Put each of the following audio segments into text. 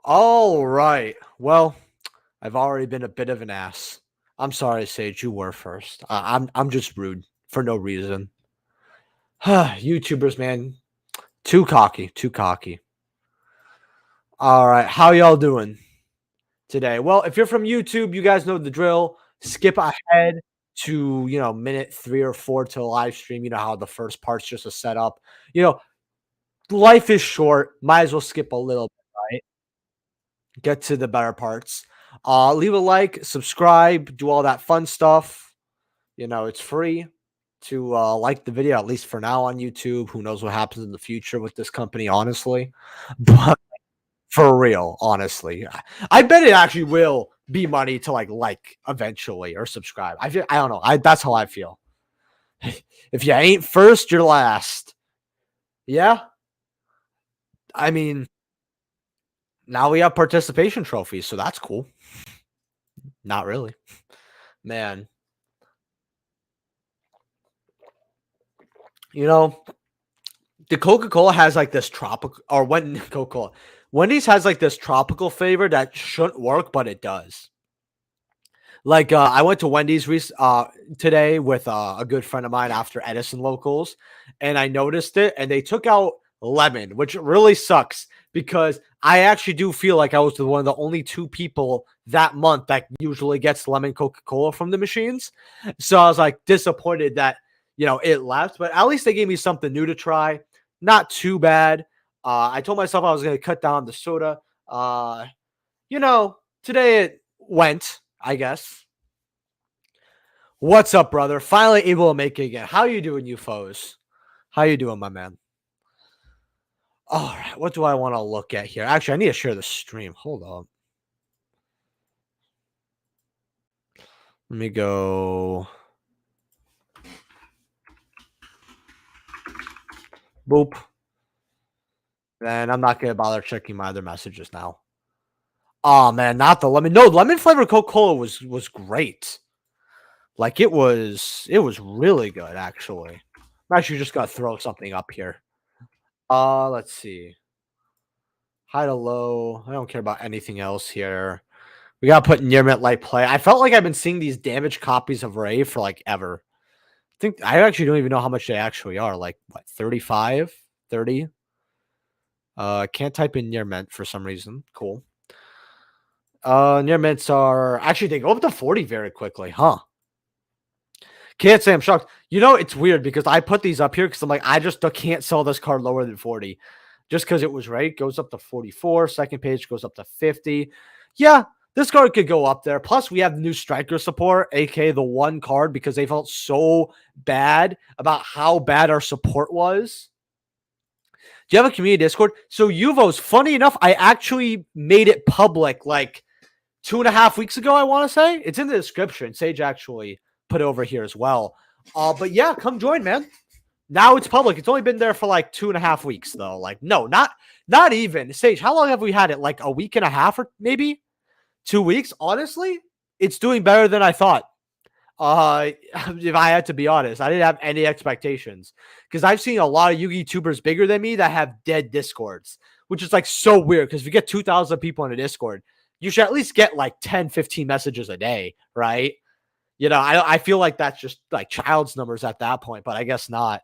All right. Well, I've already been a bit of an ass. I'm sorry, Sage. You were first. I'm just rude for no reason. YouTubers, man, too cocky, too cocky. All right, how y'all doing today? Well, if you're from YouTube, you guys know the drill. Skip ahead to minute 3 or 4 to a live stream. You know how the first part's just a setup. You know, life is short. Might as well skip a little bit, right? Get to the better parts. Leave a like, subscribe, do all that fun stuff. It's free to like the video, at least for now on YouTube. Who knows what happens in the future with this company, honestly. But for real, honestly, I bet it actually will be money to like eventually or subscribe. I don't know. That's how I feel. If you ain't first, you're last. Yeah. I mean, now we have participation trophies, so that's cool. Not really. Man, you know, the Coca-Cola has like this tropical, or when Coca-Cola, Wendy's has like this tropical flavor that shouldn't work, but it does. Like I went to Wendy's today with a good friend of mine after Edison locals, and I noticed it, and they took out lemon, which really sucks because I actually do feel like I was one of the only two people that month that usually gets lemon Coca-Cola from the machines. So I was like disappointed that it left, but at least they gave me something new to try. Not too bad. I told myself I was going to cut down the soda. Today it went, I guess. What's up, brother? Finally able to make it again. How you doing, you foes? How you doing, my man? All right, what do I want to look at here? Actually, I need to share the stream. Hold on. Let me go. Boop. And I'm not gonna bother checking my other messages now. Oh man, not the lemon. No, lemon flavored Coca-Cola was great. Like it was really good actually. I'm actually just gonna throw something up here. Let's see. High to low. I don't care about anything else here. We gotta put near mint light play. I felt like I've been seeing these damaged copies of Ray for like ever. I actually don't even know how much they actually are. Like what, 35, 30? Can't type in near mint for some reason. Cool. Near mints are actually they go up to 40 very quickly, huh? Can't say I'm shocked. It's weird because I put these up here because I'm like, I just can't sell this card lower than 40. Just because it was right. Goes up to 44. Second page goes up to 50. Yeah, this card could go up there. Plus, we have new striker support, aka the one card, because they felt so bad about how bad our support was. Do you have a community Discord? So Yuvo's funny enough, I actually made it public like 2.5 weeks ago, I want to say. It's in the description. Sage actually put it over here as well. But yeah, come join, man. Now it's public. It's only been there for like 2.5 weeks, though. Like, no, not even. Sage, how long have we had it? Like a week and a half or maybe 2 weeks? Honestly, it's doing better than I thought. If I had to be honest, I didn't have any expectations because I've seen a lot of Yu-Gi tubers bigger than me that have dead Discords, which is like so weird because if you get 2,000 people in a Discord, you should at least get like 10, 15 messages a day, right? I feel like that's just like child's numbers at that point, but I guess not.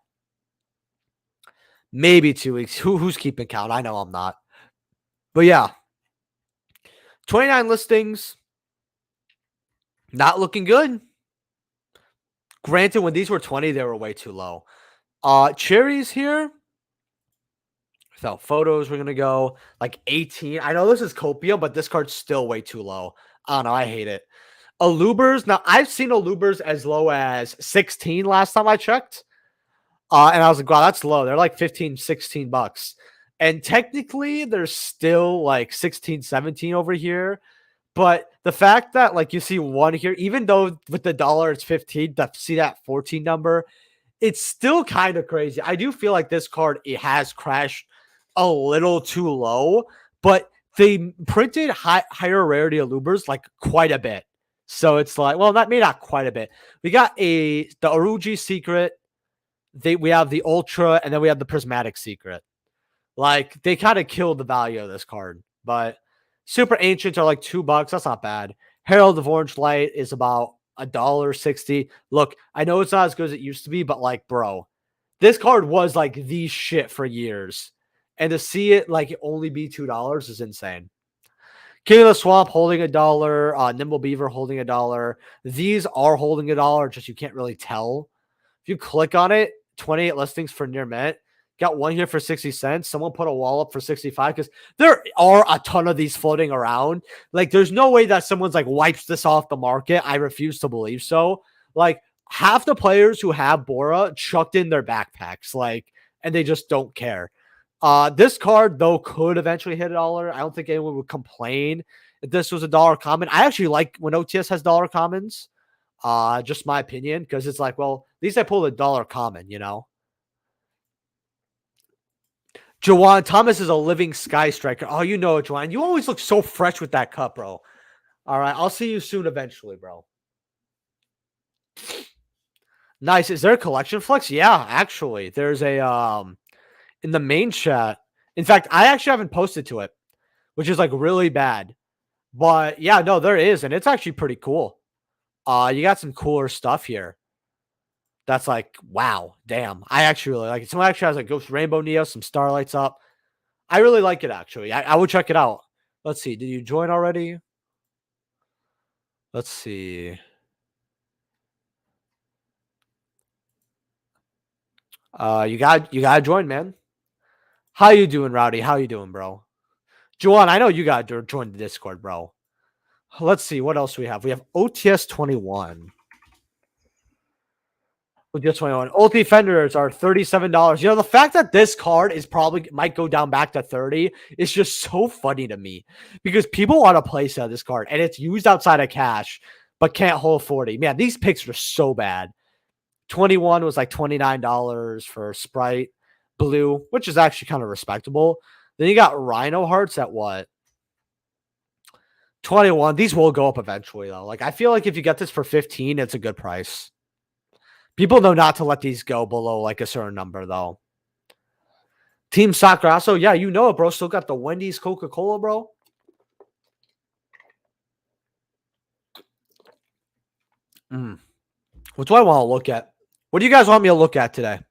Maybe 2 weeks. Who's keeping count? I know I'm not. But yeah, 29 listings. Not looking good. Granted, when these were 20, they were way too low. Cherries here. Without photos, we're going to go like 18. I know this is Copia, but this card's still way too low. I don't know. I hate it. Alubers. Now, I've seen Alubers as low as 16 last time I checked. And I was like, wow, that's low. They're like 15, 16 bucks. And technically, they're still like 16, 17 over here. But the fact that like you see one here, even though with the dollar it's 15, to see that 14 number, it's still kind of crazy. I do feel like this card, it has crashed a little too low, but they printed higher rarity Alubers like quite a bit. So it's like, well, not quite a bit. We got the Aruji secret. We have the Ultra, and then we have the Prismatic secret. Like they kind of killed the value of this card, but Super Ancients are like $2. That's not bad. Herald of Orange Light is about $1.60. Look, I know it's not as good as it used to be, but like, bro, this card was like the shit for years. And to see it like only be $2 is insane. King of the Swamp holding $1. Nimble Beaver holding $1. These are holding $1, just you can't really tell. If you click on it, 28 listings for near mint. Got one here for 60 cents. Someone put a wall up for 65 because there are a ton of these floating around. Like, there's no way that someone's like wipes this off the market. I refuse to believe so. Like, half the players who have Bora chucked in their backpacks, like, and they just don't care. This card, though, could eventually hit $1. I don't think anyone would complain if this was $1 common. I actually like when OTS has dollar commons. Just my opinion, because it's like, well, at least I pulled $1 common, you know. Jawan Thomas is a living sky striker. Oh, you know it, Jawan. You always look so fresh with that cup, bro. All right, I'll see you soon eventually, bro. Nice. Is there a collection flex? Yeah, actually. There's a in the main chat. In fact, I actually haven't posted to it, which is like really bad. But yeah, no, there is, and it's actually pretty cool. You got some cooler stuff here. That's like, wow, damn. I actually really like it. Someone actually has a Ghost Rainbow Neo, some Starlights up. I really like it, actually. I would check it out. Let's see. Did you join already? Let's see. You gotta join, man. How you doing, Rowdy? How you doing, bro? Juwan, I know you gotta join the Discord, bro. Let's see. What else we have? We have OTS 21. OTS 21. Ult Defenders are $37. You know, the fact that this card is probably might go down back to 30 is just so funny to me because people want to play sell this card and it's used outside of cash, but can't hold 40. Man, these picks are so bad. 21 was like $29 for Sprite Blue, which is actually kind of respectable. Then you got Rhino Hearts at what? 21. These will go up eventually, though. Like, I feel like if you get this for 15, it's a good price. People know not to let these go below like a certain number, though. Team Sakrasso, yeah, you know it, bro. Still got the Wendy's Coca-Cola, bro. What do I want to look at? What do you guys want me to look at today?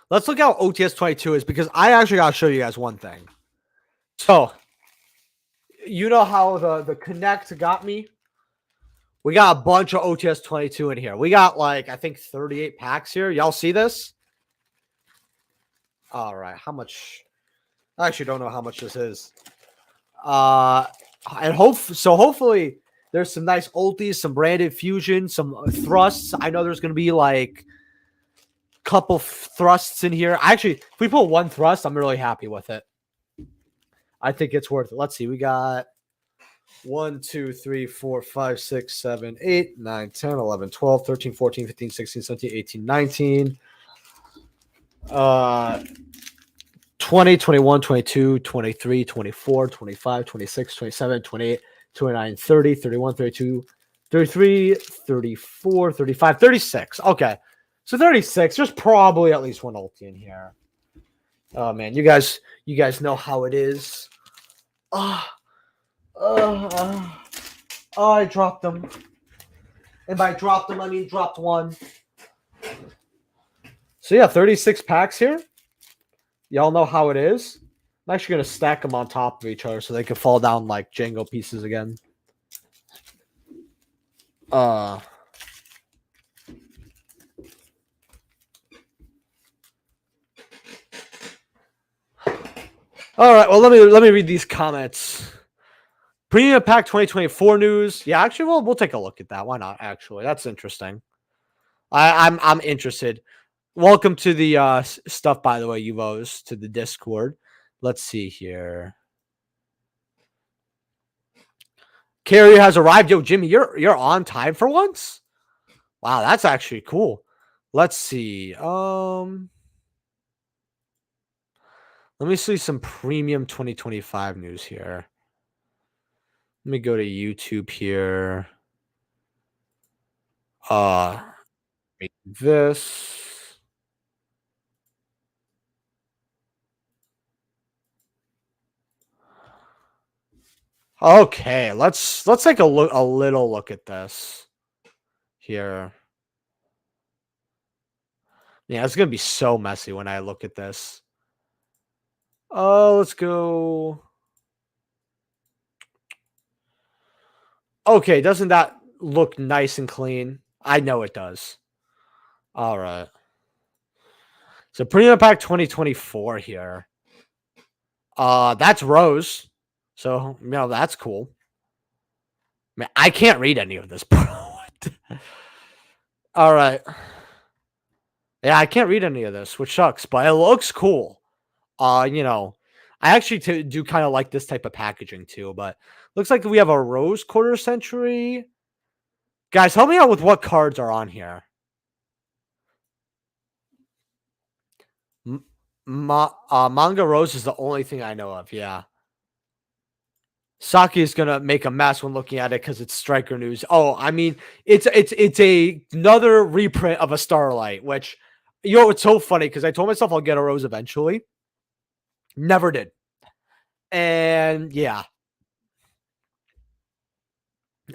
Let's look at how OTS 22 is because I actually got to show you guys one thing. So, you know how the Connect got me? We got a bunch of OTS 22 in here. We got like, I think 38 packs here. Y'all see this? All right. How much? I actually don't know how much this is. And hopefully there's some nice ultis, some branded fusion, some thrusts. I know there's going to be like a couple thrusts in here. Actually, if we put one thrust, I'm really happy with it. I think it's worth it. Let's see. We got 1, 2, 3, 4, 5, 6, 7, 8, 9, 10, 11, 12, 13, 14, 15, 16, 17, 18, 19. 20, 21, 22, 23, 24, 25, 26, 27, 28, 29, 30, 31, 32, 33, 34, 35, 36. Okay. So 36. There's probably at least one ulti in here. Oh man, you guys know how it is. Oh, I dropped them. And by dropped them, I mean dropped one. So yeah, 36 packs here. Y'all know how it is. I'm actually going to stack them on top of each other so they can fall down like Django pieces again. All right, well let me read these comments. Premium Pack 2024 news. Yeah, actually, we'll take a look at that. Why not? Actually, that's interesting. I'm interested. Welcome to the stuff, by the way, Uvos, to the Discord. Let's see here. Carrier has arrived. Yo, Jimmy, you're on time for once. Wow, that's actually cool. Let's see. Let me see some premium 2025 news here. Let me go to YouTube here. This. Okay, let's take a little look at this here. Yeah, it's gonna be so messy when I look at this. Oh, let's go. Okay, doesn't that look nice and clean? I know it does. All right. So Premium Pack 2024 here. That's Rose. So, that's cool. Man, I can't read any of this, bro. All right. Yeah, I can't read any of this, which sucks, but it looks cool. I actually do kind of like this type of packaging too, but looks like we have a Rose quarter century. Guys, help me out with what cards are on here. Manga Rose is the only thing I know of. Yeah. Saki is gonna make a mess when looking at it because it's Striker News. Oh, I mean, it's another reprint of a Starlight, which it's so funny because I told myself I'll get a Rose eventually. Never did. And yeah,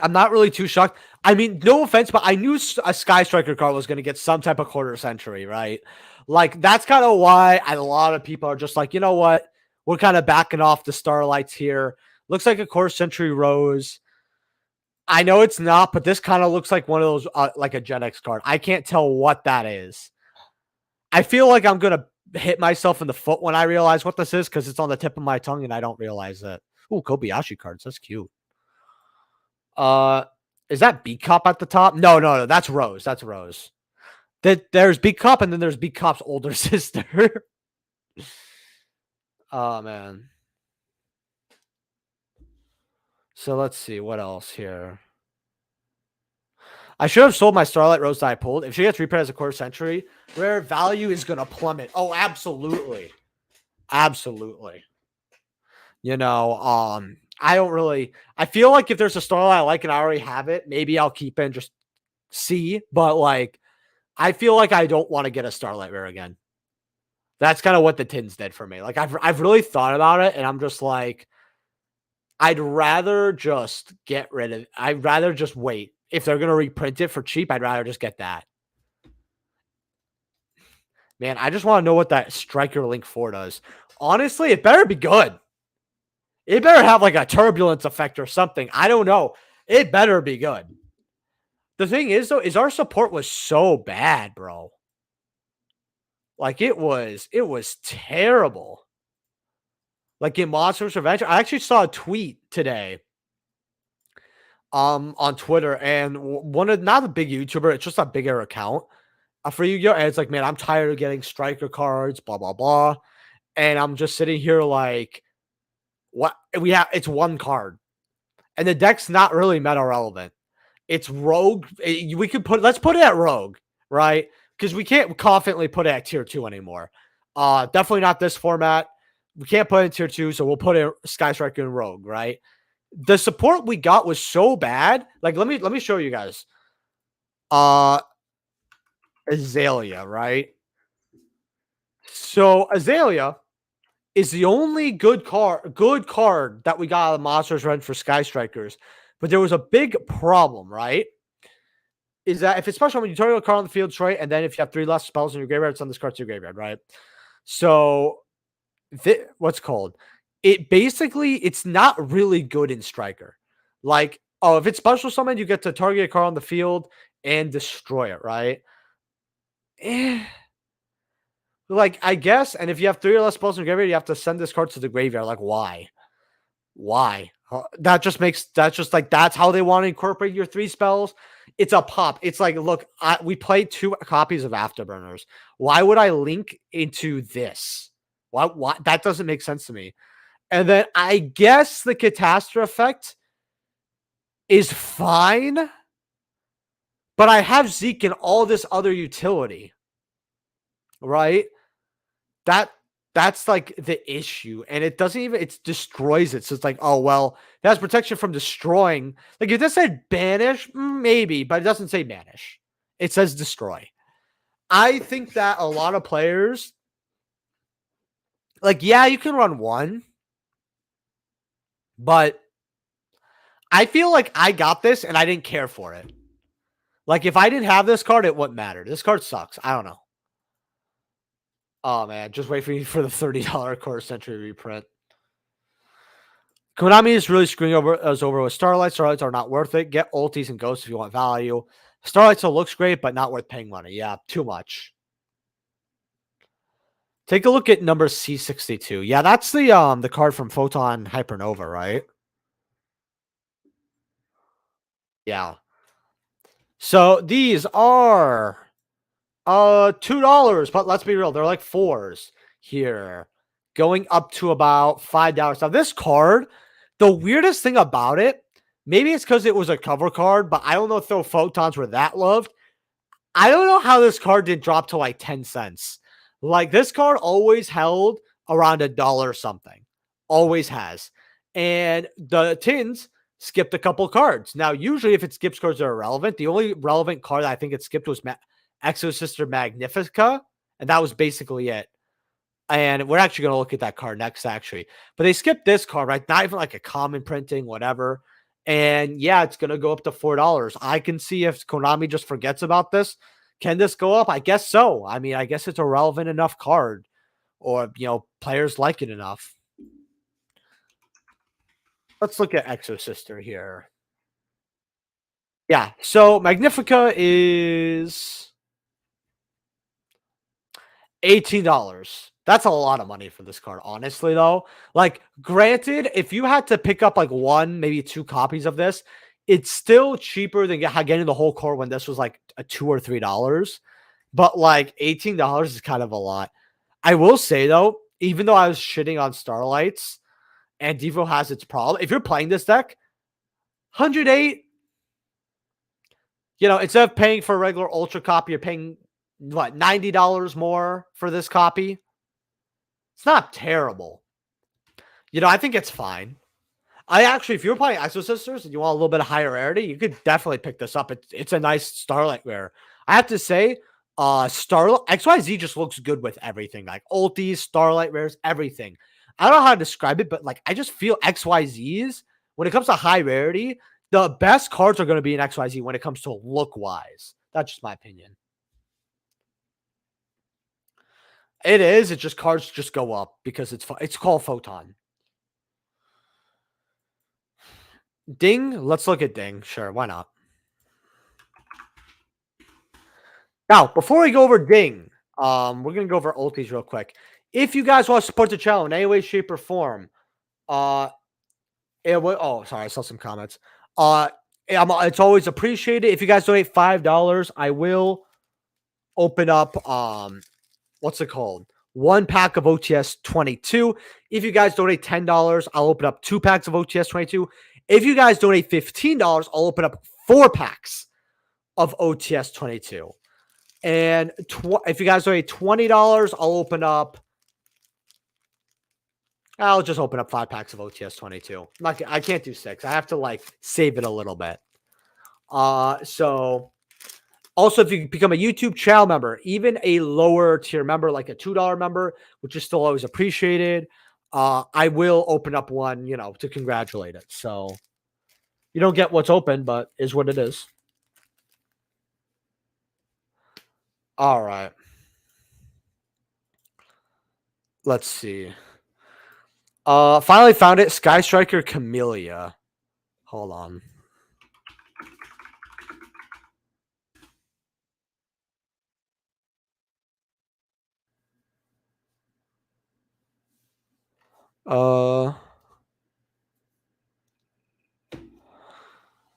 I'm not really too shocked. I mean, no offense, but I knew a Sky Striker card was going to get some type of quarter century, right? Like, that's kind of why a lot of people are just like, you know what? We're kind of backing off the Starlights here. Looks like a quarter century Rose. I know it's not, but this kind of looks like one of those, like a Gen X card. I can't tell what that is. I feel like I'm going to hit myself in the foot when I realize what this is because it's on the tip of my tongue and I don't realize it. Ooh, Kobayashi cards. That's cute. Is that B Cop at the top? No. That's Rose. That's Rose. There's B Cop and then there's B Cop's older sister. Oh, man. So let's see what else here. I should have sold my Starlight Rose that I pulled. If she gets repaired as a quarter century, rare value is going to plummet. Oh, absolutely. Absolutely. I feel like if there's a Starlight I like and I already have it, maybe I'll keep it and just see. But, like, I feel like I don't want to get a Starlight rare again. That's kind of what the tins did for me. Like, I've really thought about it, and I'm just like, I'd rather just get rid of. I'd rather just wait. If they're gonna reprint it for cheap, I'd rather just get that. Man, I just want to know what that Striker Link 4 does. Honestly, it better be good. It better have like a turbulence effect or something. I don't know. It better be good. The thing is, though, is our support was so bad, bro. Like, it was terrible. Like, in Monsters Revenge, I actually saw a tweet today on Twitter, and not a big YouTuber, it's just a bigger account for Yu-Gi-Oh! And it's like, man, I'm tired of getting striker cards, blah blah blah. And I'm just sitting here like, what we have? It's one card, and the deck's not really meta relevant. It's Rogue. Let's put it at Rogue, right? Because we can't confidently put it at tier 2 anymore. Definitely not this format. We can't put it in tier 2, so we'll put it Sky Striker and Rogue, right? The support we got was so bad. Like, let me show you guys. Azalea, right? So Azalea is the only good card that we got out of Monsters Run for Sky Strikers. But there was a big problem, right? Is that if it's special when you target a card on the field, right? And then if you have 3 less spells in your graveyard, it's on this card to your graveyard, right? So what's called? It's not really good in Striker. Like, oh, if it's special summon, you get to target a card on the field and destroy it, right? Like, I guess, and if you have 3 or less spells in your graveyard, you have to send this card to the graveyard. Like, why? Why? That's how they want to incorporate your 3 spells. It's a pop. It's like, look, we played 2 copies of Afterburners. Why would I link into this? Why? That doesn't make sense to me. And then I guess the Catastrophe effect is fine, but I have Zeke and all this other utility, right? That's like the issue, and it destroys it. So it's like, oh well, it has protection from destroying. Like, if this said banish, maybe, but it doesn't say banish. It says destroy. I think that a lot of players, like, yeah, you can run 1, but I feel like I got this and I didn't care for it. Like if I didn't have this card, it wouldn't matter. This card sucks. I don't know. Oh man, just wait for the $30 quarter century reprint. Konami is really screwing us over with Starlights. Starlights are not worth it. Get ultis and ghosts if you want value. Starlight still looks great, but not worth paying money. Yeah, too much. Take a look at number C62. Yeah, that's the card from Photon Hypernova, right? Yeah. So these are $2, but let's be real, they're like fours here. Going up to about $5. Now, this card, the weirdest thing about it, maybe it's because it was a cover card, but I don't know if the photons were that loved. I don't know how this card didn't drop to like 10 cents. Like this card always held around $1 something. Always has. And the tins skipped a couple cards. Now, usually if it skips cards that are relevant, the only relevant card that I think it skipped was Exo Sister Magnifica, and that was basically it. And we're actually going to look at that card next, actually. But they skipped this card, right? Not even like a common printing, whatever. And yeah, it's going to go up to $4. I can see if Konami just forgets about this. Can this go up? I guess so. I mean, I guess it's a relevant enough card, or, players like it enough. Let's look at Exo Sister here. Yeah, so Magnifica is $18. That's a lot of money for this card, honestly, though. Like, granted, if you had to pick up like one, maybe two copies of this, it's still cheaper than getting the whole card when this was like a $2 or $3. But like $18 is kind of a lot. I will say though, even though I was shitting on Starlights and Devo has its problem, if you're playing this deck, 108, instead of paying for a regular Ultra copy, you're paying what, $90 more for this copy? It's not terrible. I think it's fine. I actually, if you're playing Exo Sisters and you want a little bit of higher rarity, you could definitely pick this up. It's a nice Starlight rare. I have to say, Starlight XYZ just looks good with everything, like ultis, Starlight rares, everything. I don't know how to describe it, but like I just feel XYZs when it comes to high rarity, the best cards are going to be in XYZ when it comes to look wise. That's just my opinion. It is. It's just cards just go up because it's called Photon. Ding. Let's look at Ding. Sure, why not? Now, before we go over Ding, we're gonna go over ultis real quick. If you guys want to support the channel in any way, shape, or form, sorry, I saw some comments. It's always appreciated. If you guys donate $5, I will open up what's it called? One pack of OTS 22. If you guys donate $10, I'll open up 2 packs of OTS 22. If you guys donate $15, I'll open up 4 packs of OTS 22. And if you guys donate $20, I'll just open up 5 packs of OTS 22. I can't do 6. I have to like save it a little bit. So also, if you become a YouTube channel member, even a lower tier member, like a $2 member, which is still always appreciated, I will open up one, to congratulate it. So you don't get what's open, but is what it is. All right. Let's see. Finally found it. Sky Striker Camellia. Hold on.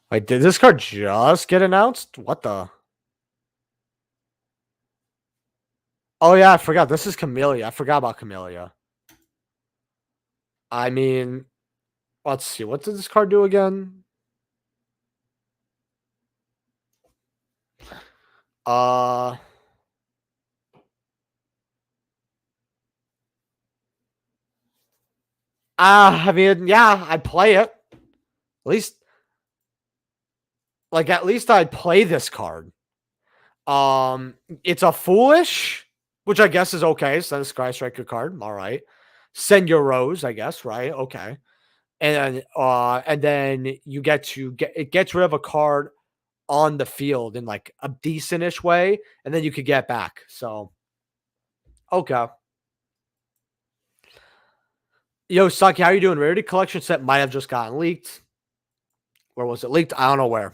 Wait, did this card just get announced? What the? Oh yeah, I forgot. This is Camellia. I forgot about Camellia. I mean, let's see. What did this card do again? I mean, yeah, I'd play it. At least I'd play this card. It's a foolish, which I guess is okay. Send a Sky Striker card. All right. Send your Rose, I guess, right? Okay. and then you get to get it gets rid of a card on the field in like a decentish way, and then you could get back. So okay. Yo, Saki, how you doing? Rarity collection set might have just gotten leaked. Where was it leaked? I don't know where.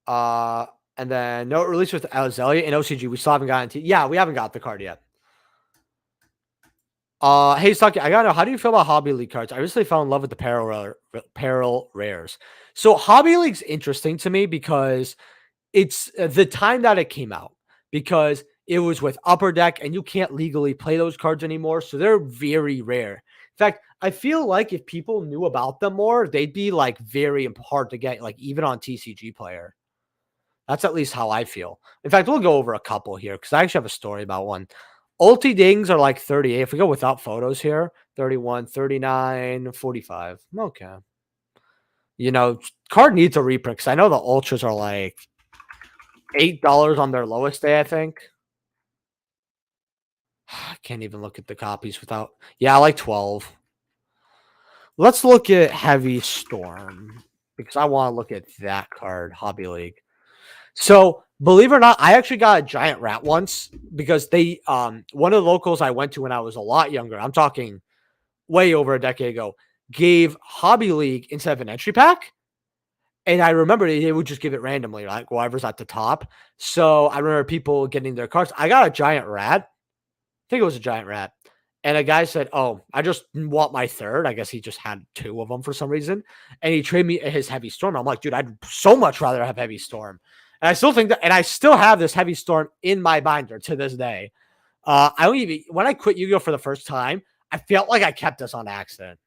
Uh, and then no release with Azalea and OCG. We still haven't gotten to. Yeah, we haven't got the card yet. Hey Saki, I gotta know, how do you feel about Hobby League cards? I recently fell in love with the Peril rares. So Hobby League's interesting to me because it's the time that it came out, because it was with Upper Deck and you can't legally play those cards anymore. So they're very rare. In fact, I feel like if people knew about them more, they'd be like very hard to get, like even on TCG Player. That's at least how I feel. In fact, we'll go over a couple here because I actually have a story about one. Ulti dings are like 38. If we go without photos here, 31, 39, 45. Okay. Card needs a reprint because I know the ultras are like $8 on their lowest day, I think. I can't even look at the copies without. Yeah, I like 12. Let's look at Heavy Storm because I want to look at that card, Hobby League. So, believe it or not, I actually got a giant rat once because one of the locals I went to when I was a lot younger, I'm talking way over a decade ago, gave Hobby League instead of an entry pack. And I remember they would just give it randomly, like whoever's at the top. So I remember people getting their cards. I got a giant rat. I think it was a giant rat. And a guy said, "Oh, I just want my third." I guess he just had two of them for some reason. And he traded me his Heavy Storm. I'm like, dude, I'd so much rather have Heavy Storm. And I still think that, and I still have this Heavy Storm in my binder to this day. I don't even, when I quit Yu-Gi-Oh for the first time, I felt like I kept this on accident.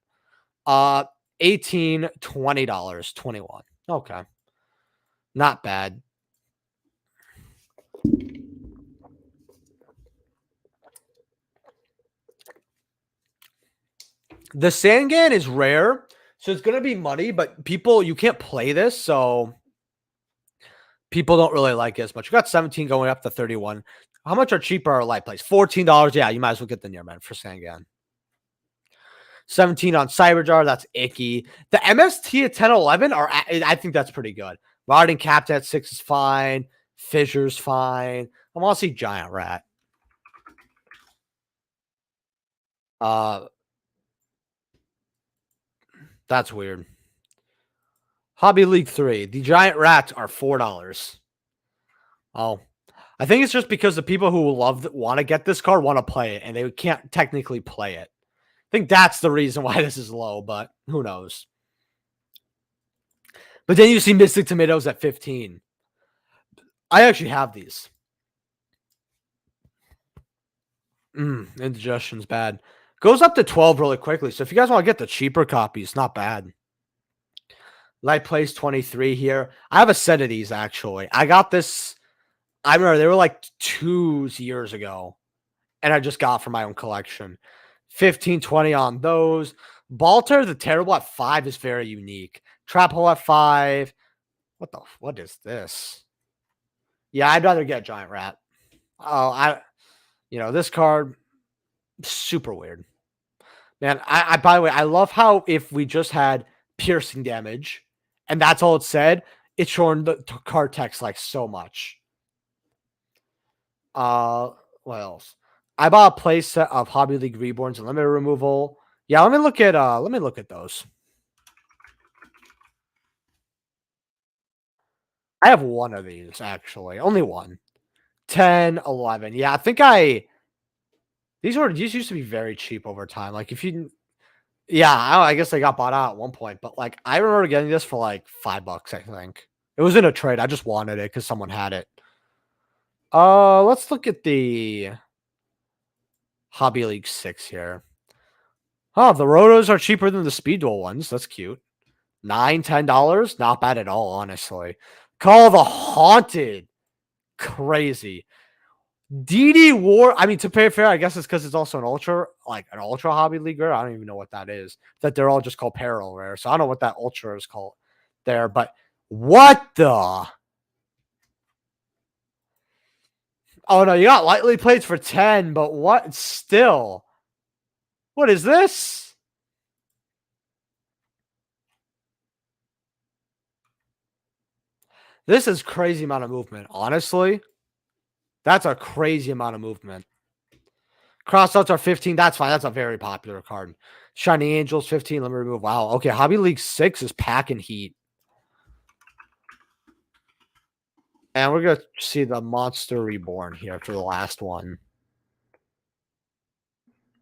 18, $20, 21. Okay. Not bad. The Sangan is rare, so it's going to be money, but you can't play this, so people don't really like it as much. You got 17 going up to 31. How much are cheaper our light plays? $14. Yeah, you might as well get the Nearman for Sangan. 17 on Cyberjar. That's icky. The MST at 10, 11 I think that's pretty good. Riding Captain at 6 is fine. Fissure's fine. I want to see Giant Rat. That's weird. Hobby League 3. The Giant Rats are $4. Oh, I think it's just because the people who want to get this card want to play it, and they can't technically play it. I think that's the reason why this is low, but who knows? But then you see Mystic Tomatoes at 15. I actually have these. Indigestion's bad. Goes up to 12 really quickly. So if you guys want to get the cheaper copies, not bad. Light Place 23 here. I have a set of these, actually. I got this. I remember they were like 2 years ago, and I just got for my own collection. 15, 20 on those. Balter, the Terrible at 5 is very unique. Trap Hole at 5. What is this? Yeah, I'd rather get Giant Rat. Oh, this card, super weird. Man, by the way, I love how if we just had piercing damage and that's all it said, it's showing the card text like so much. What else? I bought a playset of Hobby League Reborns and Limited Removal. Yeah, let me look at those. I have one of these, actually. Only one. 10, 11. Yeah, I think these used to be very cheap over time. Like if you yeah, I guess they got bought out at one point, but like I remember getting this for like $5, I think. It was in a trade. I just wanted it because someone had it. Let's look at the Hobby League 6 here. Oh, the Rotos are cheaper than the Speed Duel ones. That's cute. $9, $10. Not bad at all, honestly. Call the Haunted. Crazy. DD War. I mean, to pay fair, I guess it's because it's also an ultra hobby leaguer. I don't even know what that is. That they're all just called Peril Rare. So I don't know what that ultra is called there. But what the? Oh no, you got lightly plates for 10, but what? Still, what is this? This is crazy amount of movement. Honestly, that's a crazy amount of movement. Crossouts are 15. That's fine. That's a very popular card. Shiny Angels 15. Let me remove. Wow. Okay. Hobby League 6 is packing heat. And we're going to see the Monster Reborn here for the last one.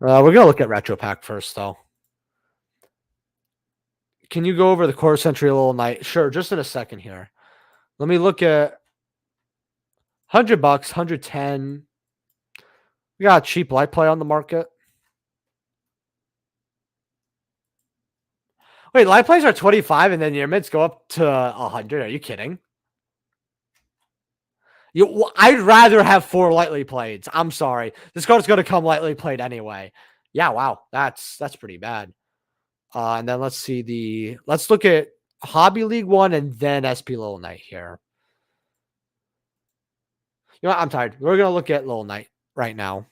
We're going to look at Retro Pack first, though. Can you go over the Quarter Century Little Knight? Sure, just in a second here. Let me look at $100, 110. We got a cheap light play on the market. Wait, light plays are 25 and then your mids go up to 100. Are you kidding? I'd rather have 4 lightly played. I'm sorry. This card's going to come lightly played anyway. Yeah, wow. That's pretty bad. And then let's look at Hobby League 1 and then SP Little Knight here. You know what? I'm tired. We're going to look at Little Knight right now.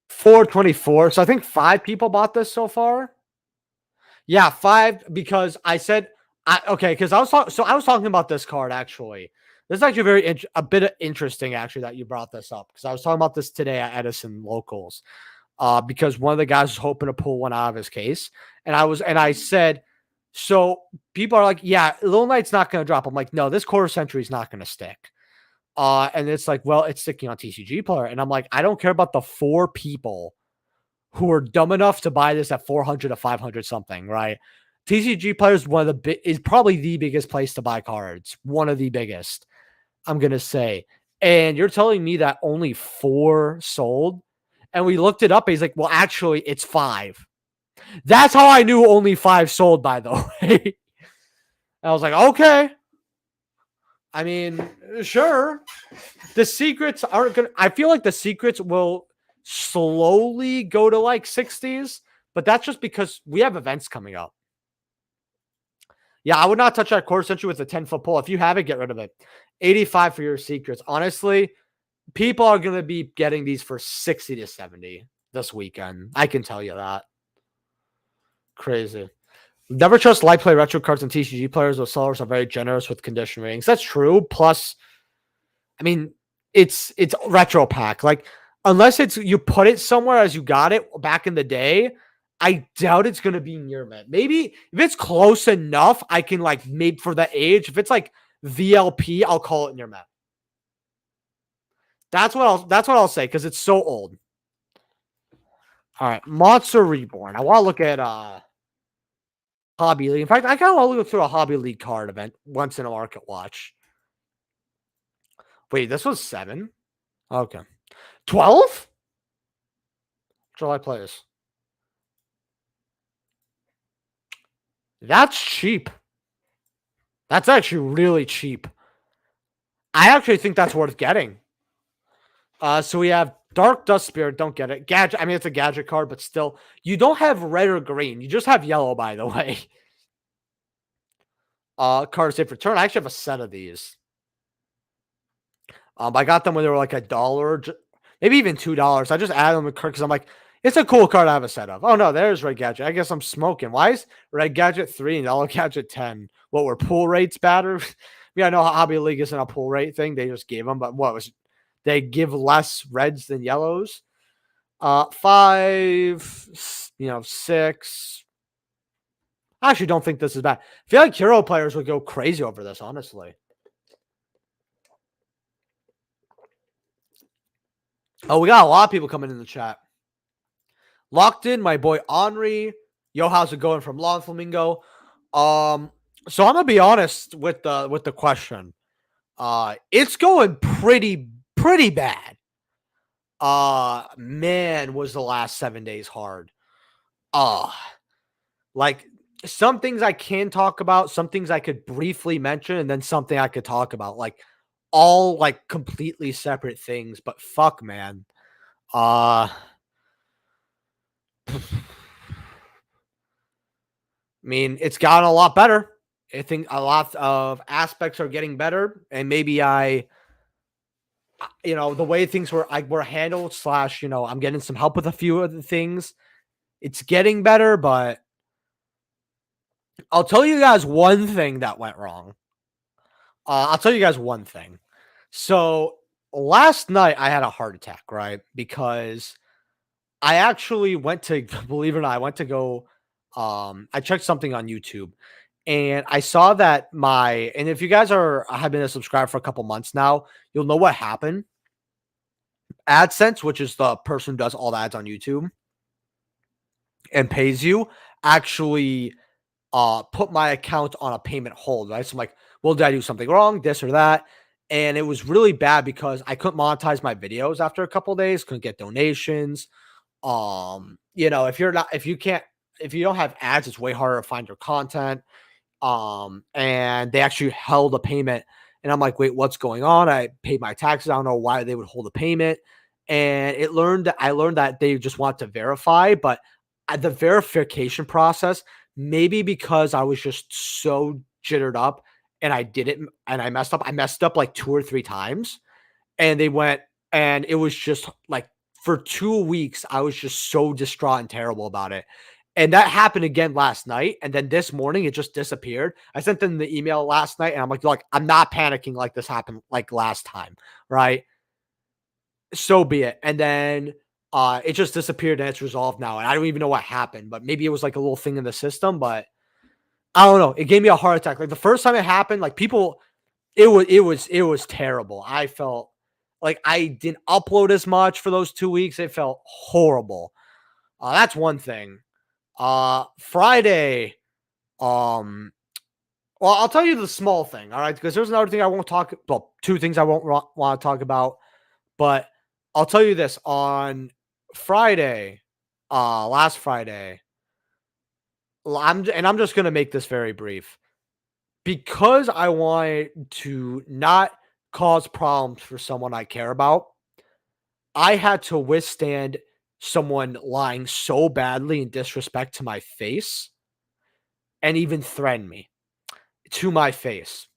424. So I think 5 people bought this so far. Yeah, 5 because I said because I was talking about this card actually. This is actually a bit interesting actually that you brought this up because I was talking about this today at Edison Locals. Because one of the guys was hoping to pull one out of his case, and I said, so people are like, yeah, Little Knight's not going to drop. I'm like, no, this Quarter Century is not going to stick. And it's like, well, it's sticking on TCG Player, and I'm like, I don't care about the 4 people who are dumb enough to buy this at 400 to 500 something, right? TCG Player is probably the biggest place to buy cards, one of the biggest, I'm gonna say. And you're telling me that only 4 sold? And we looked it up. And he's like, well, actually, it's 5. That's how I knew only 5 sold, by the way. I was like, okay. I mean, sure. The secrets aren't going to, I feel like the secrets will slowly go to like 60s, but that's just because we have events coming up. Yeah, I would not touch that Quarter Century with a 10-foot pole. If you have it, get rid of it. 85 for your secrets. Honestly, people are going to be getting these for 60 to 70 this weekend. I can tell you that. Crazy. Never trust light play retro cards and TCG players. Those sellers are very generous with condition ratings. That's true. Plus, I mean, it's retro pack. Like, unless it's you put it somewhere as you got it back in the day, I doubt it's going to be near mint. Maybe if it's close enough, I can like maybe for the age. If it's like VLP, I'll call it near mint. That's what I'll say because it's so old. All right, Monster Reborn. I want to look at Hobby League. In fact, I kind of want to look through a Hobby League card event once in a market watch. Wait, this was 7? Okay. 12? July players. That's cheap. That's actually really cheap. I actually think that's worth getting. So we have Dark Dust Spirit. Don't get it. Gadget. I mean, it's a gadget card, but still, you don't have red or green. You just have yellow, by the way. Card safe return. I actually have a set of these. I got them when they were like $1, maybe even $2. I just added them because I'm like, it's a cool card I have a set of. Oh no, there's Red Gadget. I guess I'm smoking. Why is Red Gadget 3 and Yellow Gadget 10? What were pool rates better? Yeah, I know Hobby League isn't a pool rate thing. They just gave them, but what was they give less reds than yellows? 5, 6. I actually don't think this is bad. I feel like hero players would go crazy over this, honestly. Oh, we got a lot of people coming in the chat. Locked in, my boy Henri. Yo, how's it going from Long Flamingo? So I'm gonna be honest with the question. It's going pretty bad. Man, was the last 7 days hard. Like some things I can talk about, some things I could briefly mention, and then something I could talk about. Like all like completely separate things, but fuck, man. I mean, it's gotten a lot better. I think a lot of aspects are getting better, and maybe the way things were handled / I'm getting some help with a few of the things. It's getting better, but I'll tell you guys one thing that went wrong. I'll tell you guys one thing. So last night I had a heart attack, right? Because I actually went to believe it or not, I went to go I checked something on YouTube and I saw that my and if you guys are have been a subscriber for a couple months now, you'll know what happened. AdSense, which is the person who does all the ads on YouTube and pays you, actually put my account on a payment hold, right? So I'm like, well, did I do something wrong? This or that. And it was really bad because I couldn't monetize my videos after a couple days, couldn't get donations. If you're not if you can't if you don't have ads, it's way harder to find your content. And they actually held a payment. And I'm like, wait, what's going on? I paid my taxes. I don't know why they would hold a payment. And I learned that they just want to verify, but the verification process, maybe because I was just so jittered up and I didn't and I messed up. I messed up like 2 or 3 times and they went and it was just like for 2 weeks, I was just so distraught and terrible about it. And that happened again last night. And then this morning, it just disappeared. I sent them the email last night and I'm like, I'm not panicking like this happened like last time. Right. So be it. And then it just disappeared and it's resolved now. And I don't even know what happened, but maybe it was like a little thing in the system, but I don't know. It gave me a heart attack. Like the first time it happened, like people, it was terrible. I felt like I didn't upload as much for those 2 weeks. It felt horrible. That's one thing. Friday, um, well, I'll tell you the small thing, all right? Because there's another thing I won't talk. Well, two things I won't want to talk about, but I'll tell you this on Friday, last Friday. I'm just gonna make this very brief because I wanted to not cause problems for someone I care about. I had to withstand someone lying so badly in disrespect to my face and even threaten me to my face.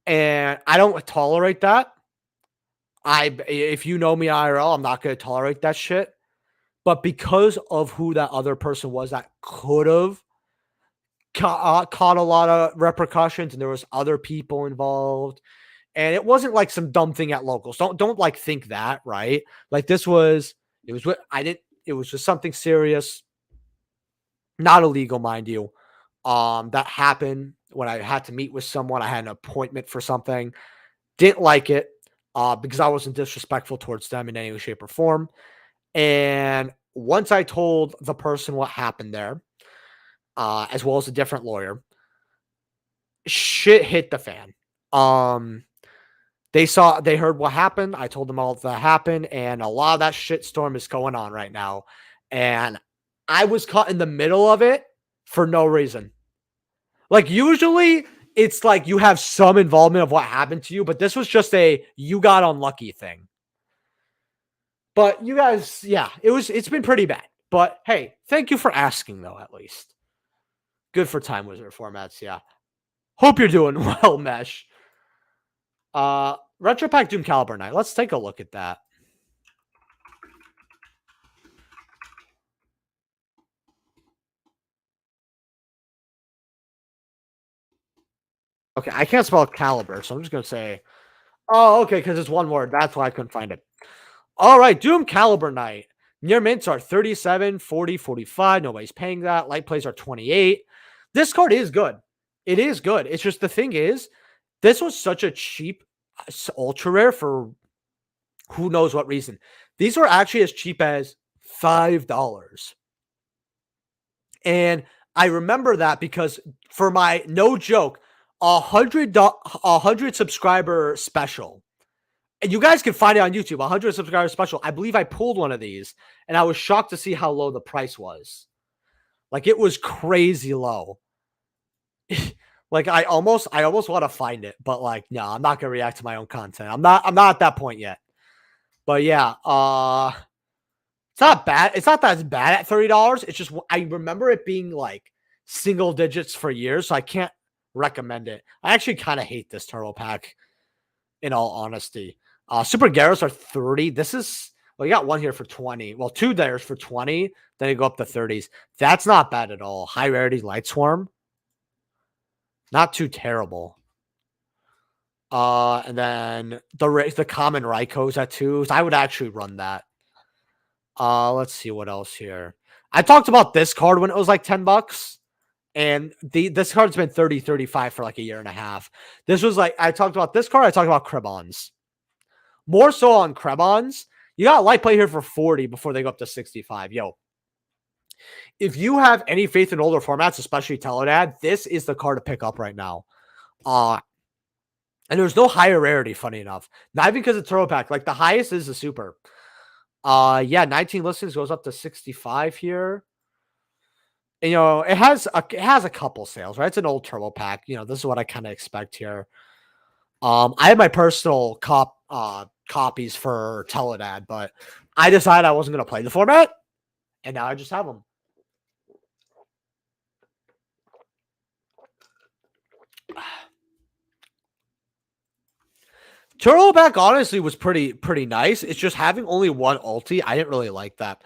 And I don't tolerate that. If you know me IRL, I'm not going to tolerate that shit. But because of who that other person was that could have caught a lot of repercussions and there was other people involved and it wasn't like some dumb thing at locals. Don't like think that, right? Like it was what I didn't it was just something serious, not illegal, mind you. That happened when I had to meet with someone. I had an appointment for something. Didn't like it because I wasn't disrespectful towards them in any way, shape, or form. And once I told the person what happened there, as well as a different lawyer, shit hit the fan. Um, they heard what happened. I told them all that happened, and a lot of that shit storm is going on right now. And I was caught in the middle of it for no reason. Like usually it's like you have some involvement of what happened to you, but this was just a you got unlucky thing. But you guys, yeah, it's been pretty bad. But hey, thank you for asking though, at least. Good for Time Wizard formats, yeah. Hope you're doing well, Mesh. Retro Pack Doom Caliber Knight. Let's take a look at that. Okay, I can't spell caliber, so I'm just gonna say, oh, okay, because it's one word. That's why I couldn't find it. All right, Doom Caliber Knight. Near mints are 37, 40, 45. Nobody's paying that. Light plays are 28. This card is good. It is good. It's just the thing is, this was such a cheap ultra rare for who knows what reason. These were actually as cheap as $5. And I remember that because for my no joke, a hundred subscriber special. And you guys can find it on YouTube, 100 subscriber special. I believe I pulled one of these and I was shocked to see how low the price was. Like it was crazy low. Like I almost want to find it, but like no, I'm not gonna react to my own content. I'm not at that point yet. But yeah, it's not bad. It's not that bad at $30. It's just I remember it being like single digits for years, so I can't recommend it. I actually kind of hate this turtle pack, in all honesty. Super Gyarados are 30. This is well, you got one here for 20. Well, two there's for 20. Then you go up to 30s. That's not bad at all. High rarity Light Swarm. Not too terrible. And then the common Raikos at 2s. I would actually run that. Let's see what else here. I talked about this card when it was like $10. And this card's been 30, 35 for like a year and a half. This was like, I talked about this card. I talked about Krebons. More so on Krebons. You got light play here for 40 before they go up to 65. Yo, if you have any faith in older formats, especially Teledad, this is the card to pick up right now. And there's no higher rarity, funny enough. Not even because it's Turbo Pack. Like, the highest is the Super. Yeah, 19 listings goes up to 65 here. And, it has a couple sales, right? It's an old Turbo Pack. This is what I kind of expect here. I had my personal copies for Teledad, but I decided I wasn't going to play the format, and now I just have them. Turbo Pack honestly was pretty nice. It's just having only one ulti. I didn't really like that.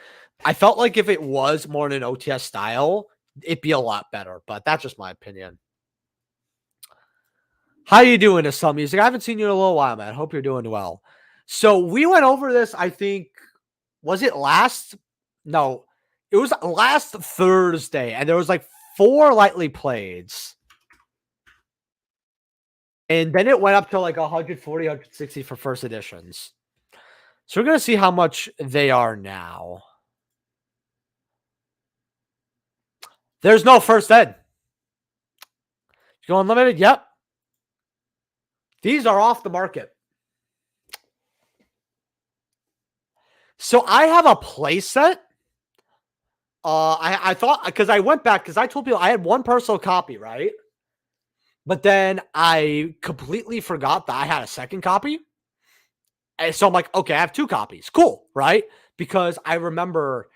I felt like if it was more in an OTS style, it'd be a lot better, but that's just my opinion. How you doing, Some Music? I haven't seen you in a little while, man. Hope you're doing well. So we went over this, I think, was it last? No, it was last Thursday, and there was like 4 lightly playeds. And then it went up to like 140, 160 for first editions. So we're going to see how much they are now. There's no first ed. You go unlimited? Yep. These are off the market. So I have a play set. I thought, because I went back, because I told people I had one personal copy, right? But then I completely forgot that I had a second copy. And so I'm like, okay, I have 2 copies. Cool, right? Because I remember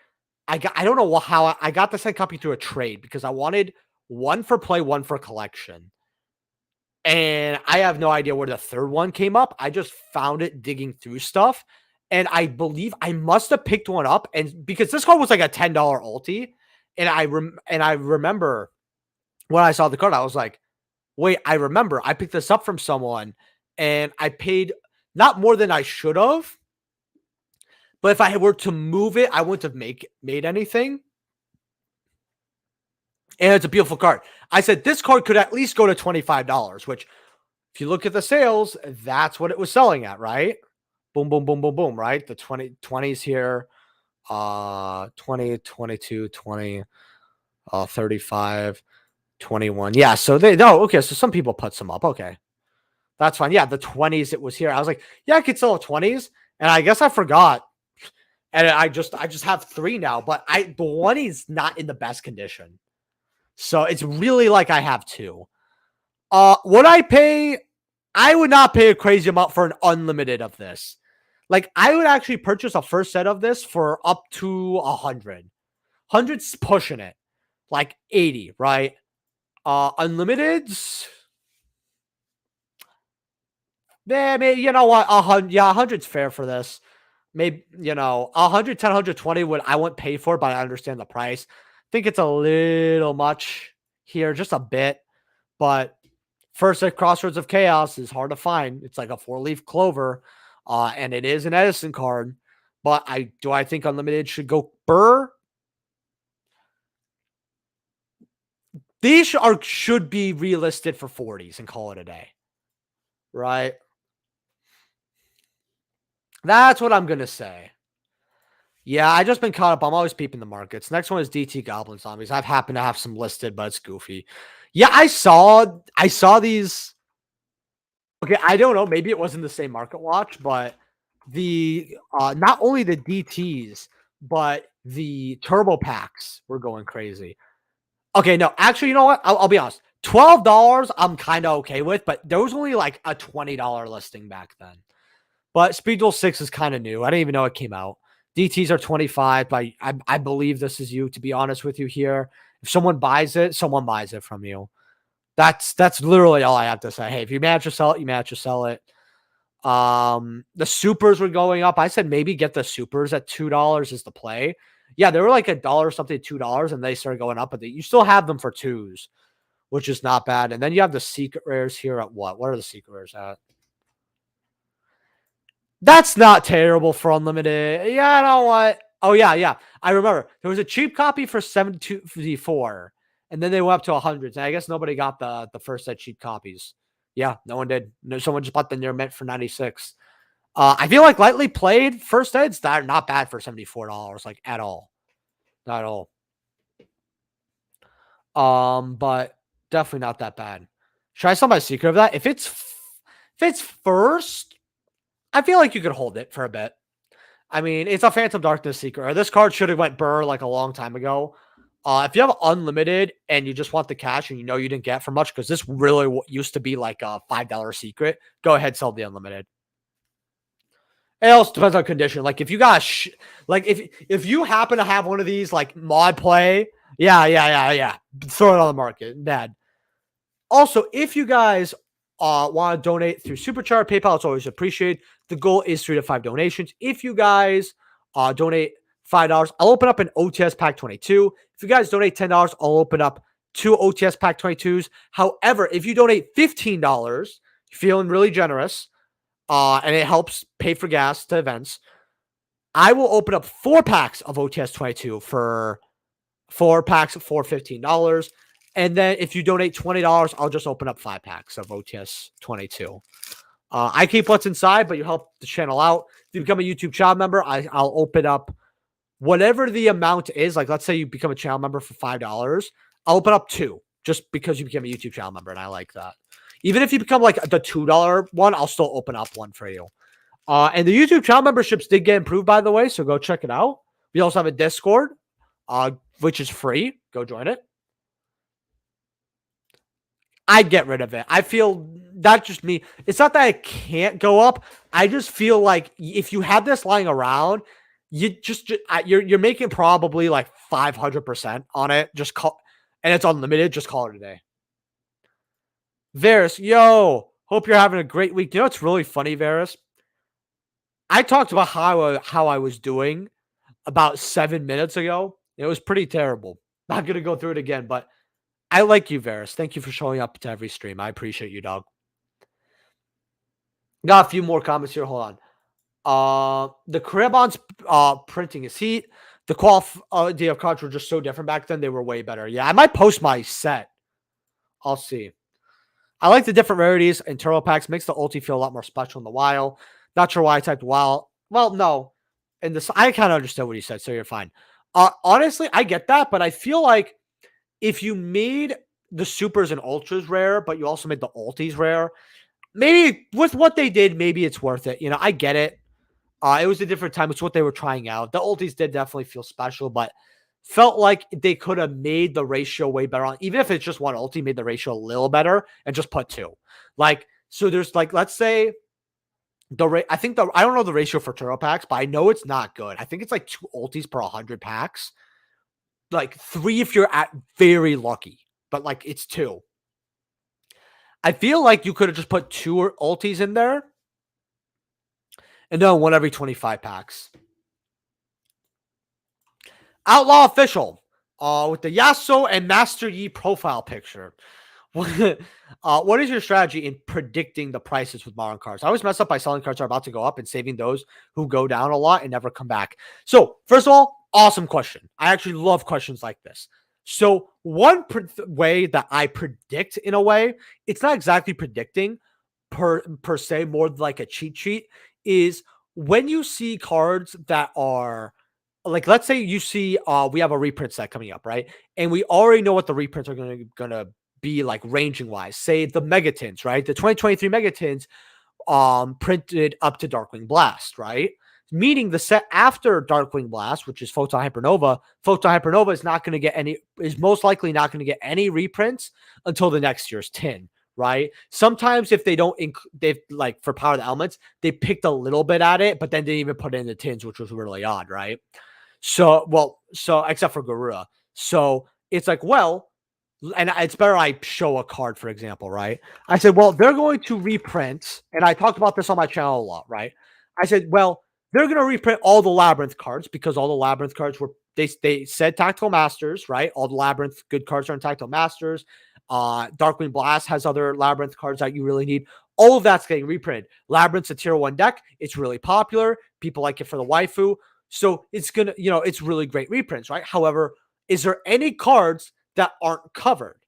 I don't know how I got the second copy through a trade, because I wanted one for play, one for collection. And I have no idea where the third one came up. I just found it digging through stuff. And I believe I must have picked one up. And because this card was like a $10 ulti. And I remember when I saw the card, I was like, wait, I remember I picked this up from someone and I paid not more than I should have. But if I were to move it, I wouldn't have made anything. And it's a beautiful card. I said this card could at least go to $25, which if you look at the sales, that's what it was selling at, right? Boom, boom, boom, boom, boom, right? The 20s here, 20, 22, 20, 35, 21. Yeah, so okay, so some people put some up. Okay. That's fine. Yeah, the 20s it was here. I was like, yeah, I could sell a 20s, and I guess I forgot. And I just have 3 now, but the one is not in the best condition. So it's really like I have 2. Would I pay? I would not pay a crazy amount for an unlimited of this. Like, I would actually purchase a first set of this for up to 100. 100's pushing it. Like 80, right? Unlimiteds. Maybe, you know what? 100, yeah, 100's fair for this. Maybe, 110, 120 I wouldn't pay for, but I understand the price. I think it's a little much here, just a bit. But first at Crossroads of Chaos is hard to find. It's like a 4-leaf clover, and it is an Edison card. But I think Unlimited should go burr? These should be relisted for 40s and call it a day. Right? That's what I'm going to say. Yeah, I just been caught up. I'm always peeping the markets. Next one is DT Goblin Zombies. I've happened to have some listed, but it's goofy. Yeah, I saw these. Okay, I don't know. Maybe it wasn't the same market watch, but the not only the DTs, but the turbo packs were going crazy. Okay, no, actually, you know what? I'll be honest. $12 I'm kind of okay with, but there was only like a $20 listing back then. But Speed Duel 6 is kind of new. I didn't even know it came out. DTs are 25, but I believe this is you, to be honest with you here. If someone buys it, someone buys it from you. That's literally all I have to say. Hey, if you manage to sell it, you manage to sell it. The supers were going up. I said maybe get the supers at $2 is the play. Yeah, they were like $1 something, $2, and they started going up, but you still have them for 2s. which is not bad. And then you have the secret rares here at what? What are the secret rares at? That's not terrible for unlimited. Yeah, you know what? Oh, yeah, yeah. I remember. There was a cheap copy for 724, and then they went up to 100. And I guess nobody got the first set cheap copies. Yeah, no one did. No, someone just bought the near mint for 96. I feel like lightly played first eds that are not bad for $74, like at all. Not at all. But definitely not that bad. Should I sell my secret of that? If it's first, I feel like you could hold it for a bit. I mean, it's a Phantom Darkness secret. Or this card should have went burr like a long time ago. If you have unlimited and you just want the cash and you know you didn't get for much because this really used to be like a $5 secret, go ahead, sell the unlimited. It also depends on condition. Like if you got like if you happen to have one of these like mod play, yeah, throw it on the market. Bad. Also, if you guys want to donate through Superchat, PayPal, it's always appreciated. The goal is 3 to 5 donations. If you guys donate $5, I'll open up an OTS Pack 22. If you guys donate $10, I'll open up 2 OTS Pack 22s. However, if you donate $15, you're feeling really generous, and it helps pay for gas to events, I will open up 4 packs of OTS 22 for 4 packs for $15. And then if you donate $20, I'll just open up 5 packs of OTS 22. I keep what's inside, but you help the channel out. If you become a YouTube channel member, I'll open up whatever the amount is. Like, let's say you become a channel member for $5. I'll open up 2 just because you became a YouTube channel member, and I like that. Even if you become like the $2 one, I'll still open up one for you. And the YouTube channel memberships did get improved, by the way, so go check it out. We also have a Discord, which is free. Go join it. I'd get rid of it. I feel that's just me. It's not that it can't go up. I just feel like if you have this lying around, you're making probably like 500% on it. Just call, and it's unlimited. Just call it a day. Varus, yo, hope you're having a great week. You know what's really funny, Varus? I talked about how I was doing about 7 minutes ago. It was pretty terrible. Not gonna go through it again, but I like you, Varus. Thank you for showing up to every stream. I appreciate you, dog. Got a few more comments here. Hold on. The Crabon's printing is heat. The quality of cards were just so different back then. They were way better. Yeah, I might post my set. I'll see. I like the different rarities and turbo packs. Makes the ulti feel a lot more special in the wild. Not sure why I typed wild. Well, no. And this, I kind of understood what he said, so you're fine. Honestly, I get that, but I feel like if you made the supers and ultras rare, but you also made the ultis rare, maybe with what they did, maybe it's worth it. You know, I get it. It was a different time. It's what they were trying out. The ultis did definitely feel special, but felt like they could have made the ratio way better on, even if it's just one ulti, made the ratio a little better and just put 2. Like, so there's like, let's say I don't know the ratio for turbo packs, but I know it's not good. I think it's like 2 ultis per 100 packs. Like 3 if you're at very lucky, but like it's 2. I feel like you could have just put 2 ultis in there and then 1 every 25 packs. Outlaw Official with the Yasuo and Master Yi profile picture. What is your strategy in predicting the prices with modern cards? I always mess up by selling cards that are about to go up and saving those who go down a lot and never come back. So, first of all, awesome question. I actually love questions like this. So, one way that I predict, in a way, it's not exactly predicting per se, more like a cheat sheet, is when you see cards that are like, let's say you see we have a reprint set coming up, right? And we already know what the reprints are gonna be like ranging wise. Say the Megatins, right? The 2023 Megatins printed up to Darkwing Blast, right? Meaning the set after Darkwing Blast, which is Photon Hypernova is not going to get is most likely not going to get any reprints until the next year's tin, right? Sometimes if they don't, they've like for Power of the Elements, they picked a little bit at it, but then didn't even put it in the tins, which was really odd, right? So except for Garura. So it's like, well, and it's better I show a card, for example, right? I said, well, they're going to reprint, and I talked about this on my channel a lot, right? I said, well, they're going to reprint all the Labyrinth cards because all the Labyrinth cards were, they said Tactical Masters, right? All the Labyrinth good cards are in Tactical Masters. Darkwing Blast has other Labyrinth cards that you really need. All of that's getting reprinted. Labyrinth's a tier 1 deck. It's really popular. People like it for the waifu. So it's going to, it's really great reprints, right? However, is there any cards that aren't covered?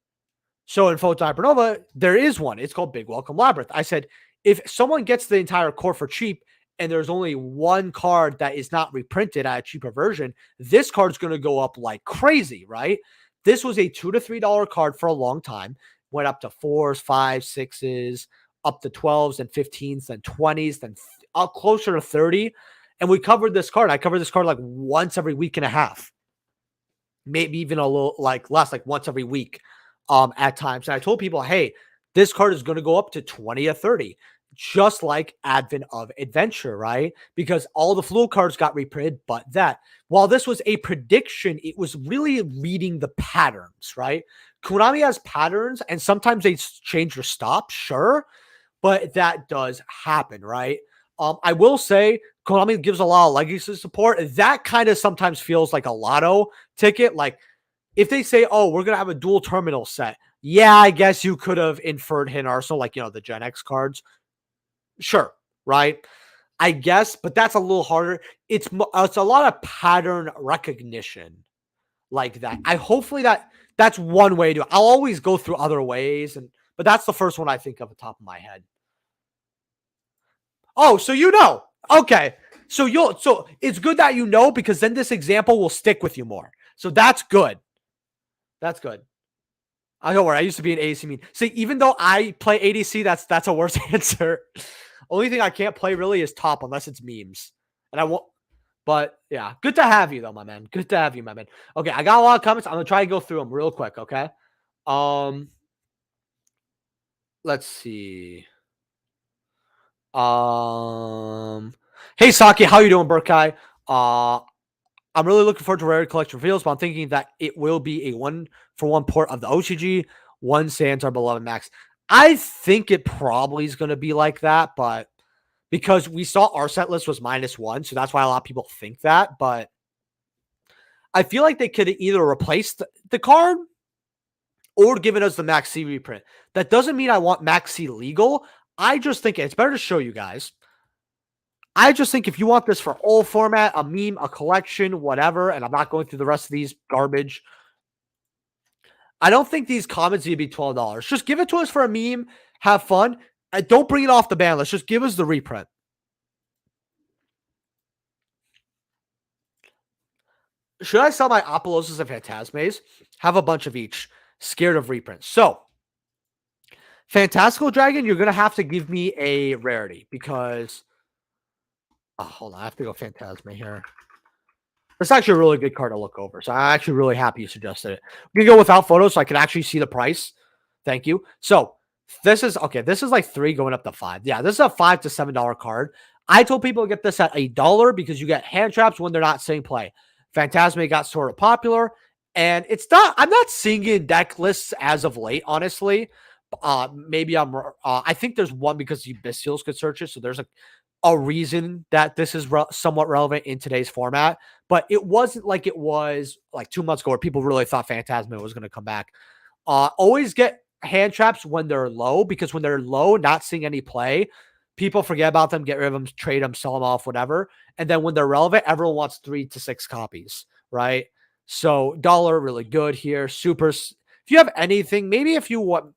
So in Photon Hypernova, there is one. It's called Big Welcome Labyrinth. I said, if someone gets the entire core for cheap and there's only one card that is not reprinted at a cheaper version, this card's going to go up like crazy, right? This was a $2 to $3 card for a long time. Went up to 4s, 5s, 6s, up to 12s and 15s and 20s, then up closer to 30. And we covered this card. I covered this card like once every week and a half. Maybe even a little like less, like once every week at times. And I told people, hey, this card is going to go up to 20 or 30, just like Advent of Adventure, right? Because all the fluid cards got reprinted, but that. While this was a prediction, it was really reading the patterns, right? Konami has patterns, and sometimes they change their stop, sure, but that does happen, right? I will say Konami gives a lot of legacy support. That kind of sometimes feels like a lotto ticket. Like if they say, oh, we're going to have a dual terminal set. Yeah, I guess you could have inferred Hidden Arsenal, like, the Gen X cards. Sure, right? I guess, but that's a little harder. It's a lot of pattern recognition like that. Hopefully that's one way to do it. I'll always go through other ways, but that's the first one I think of the top of my head. Oh, so okay. So it's good that because then this example will stick with you more. So that's good. That's good. I don't worry. I used to be an ADC mean. See, even though I play ADC, that's a worse answer. Only thing I can't play really is top unless it's memes. And I won't. But yeah, good to have you though, my man. Good to have you, my man. Okay, I got a lot of comments. I'm gonna try to go through them real quick. Okay. Let's see. Hey Saki, how you doing, Burkai? I'm really looking forward to Rare Collection reveals, but I'm thinking that it will be a 1-for-1 port of the OCG. One Sans our beloved Max. I think it probably is going to be like that, but because we saw our set list was -1, so that's why a lot of people think that. But I feel like they could either replace the card or given us the Max C reprint. That doesn't mean I want Max C legal. I just think it's better to show you guys. I just think if you want this for all format, a meme, a collection, whatever, and I'm not going through the rest of these garbage, I don't think these comments need to be $12. Just give it to us for a meme, have fun, and don't bring it off the ban list. Just give us the reprint. Should I sell my Apollosis and Phantasmes? Have a bunch of each. Scared of reprints. So, Fantastical Dragon, you're going to have to give me a rarity because... Oh, hold on. I have to go Phantasma here. It's actually a really good card to look over. So I'm actually really happy you suggested it. We can go without photos so I can actually see the price. Thank you. So this is like 3 going up to 5. Yeah, this is a $5 to $7 card. I told people to get this at $1 because you get hand traps when they're not seeing play. Phantasma got sort of popular. And I'm not seeing it in deck lists as of late, honestly. Maybe I think there's one because the Bestials could search it. So there's a reason that this is somewhat relevant in today's format, but it wasn't like it was like 2 months ago where people really thought Phantasma was going to come back. Always get hand traps when they're low, because when they're low, not seeing any play, people forget about them, get rid of them, trade them, sell them off, whatever. And then when they're relevant, everyone wants 3 to 6 copies, right? So dollar, really good here. Supers. If you have anything, maybe if you want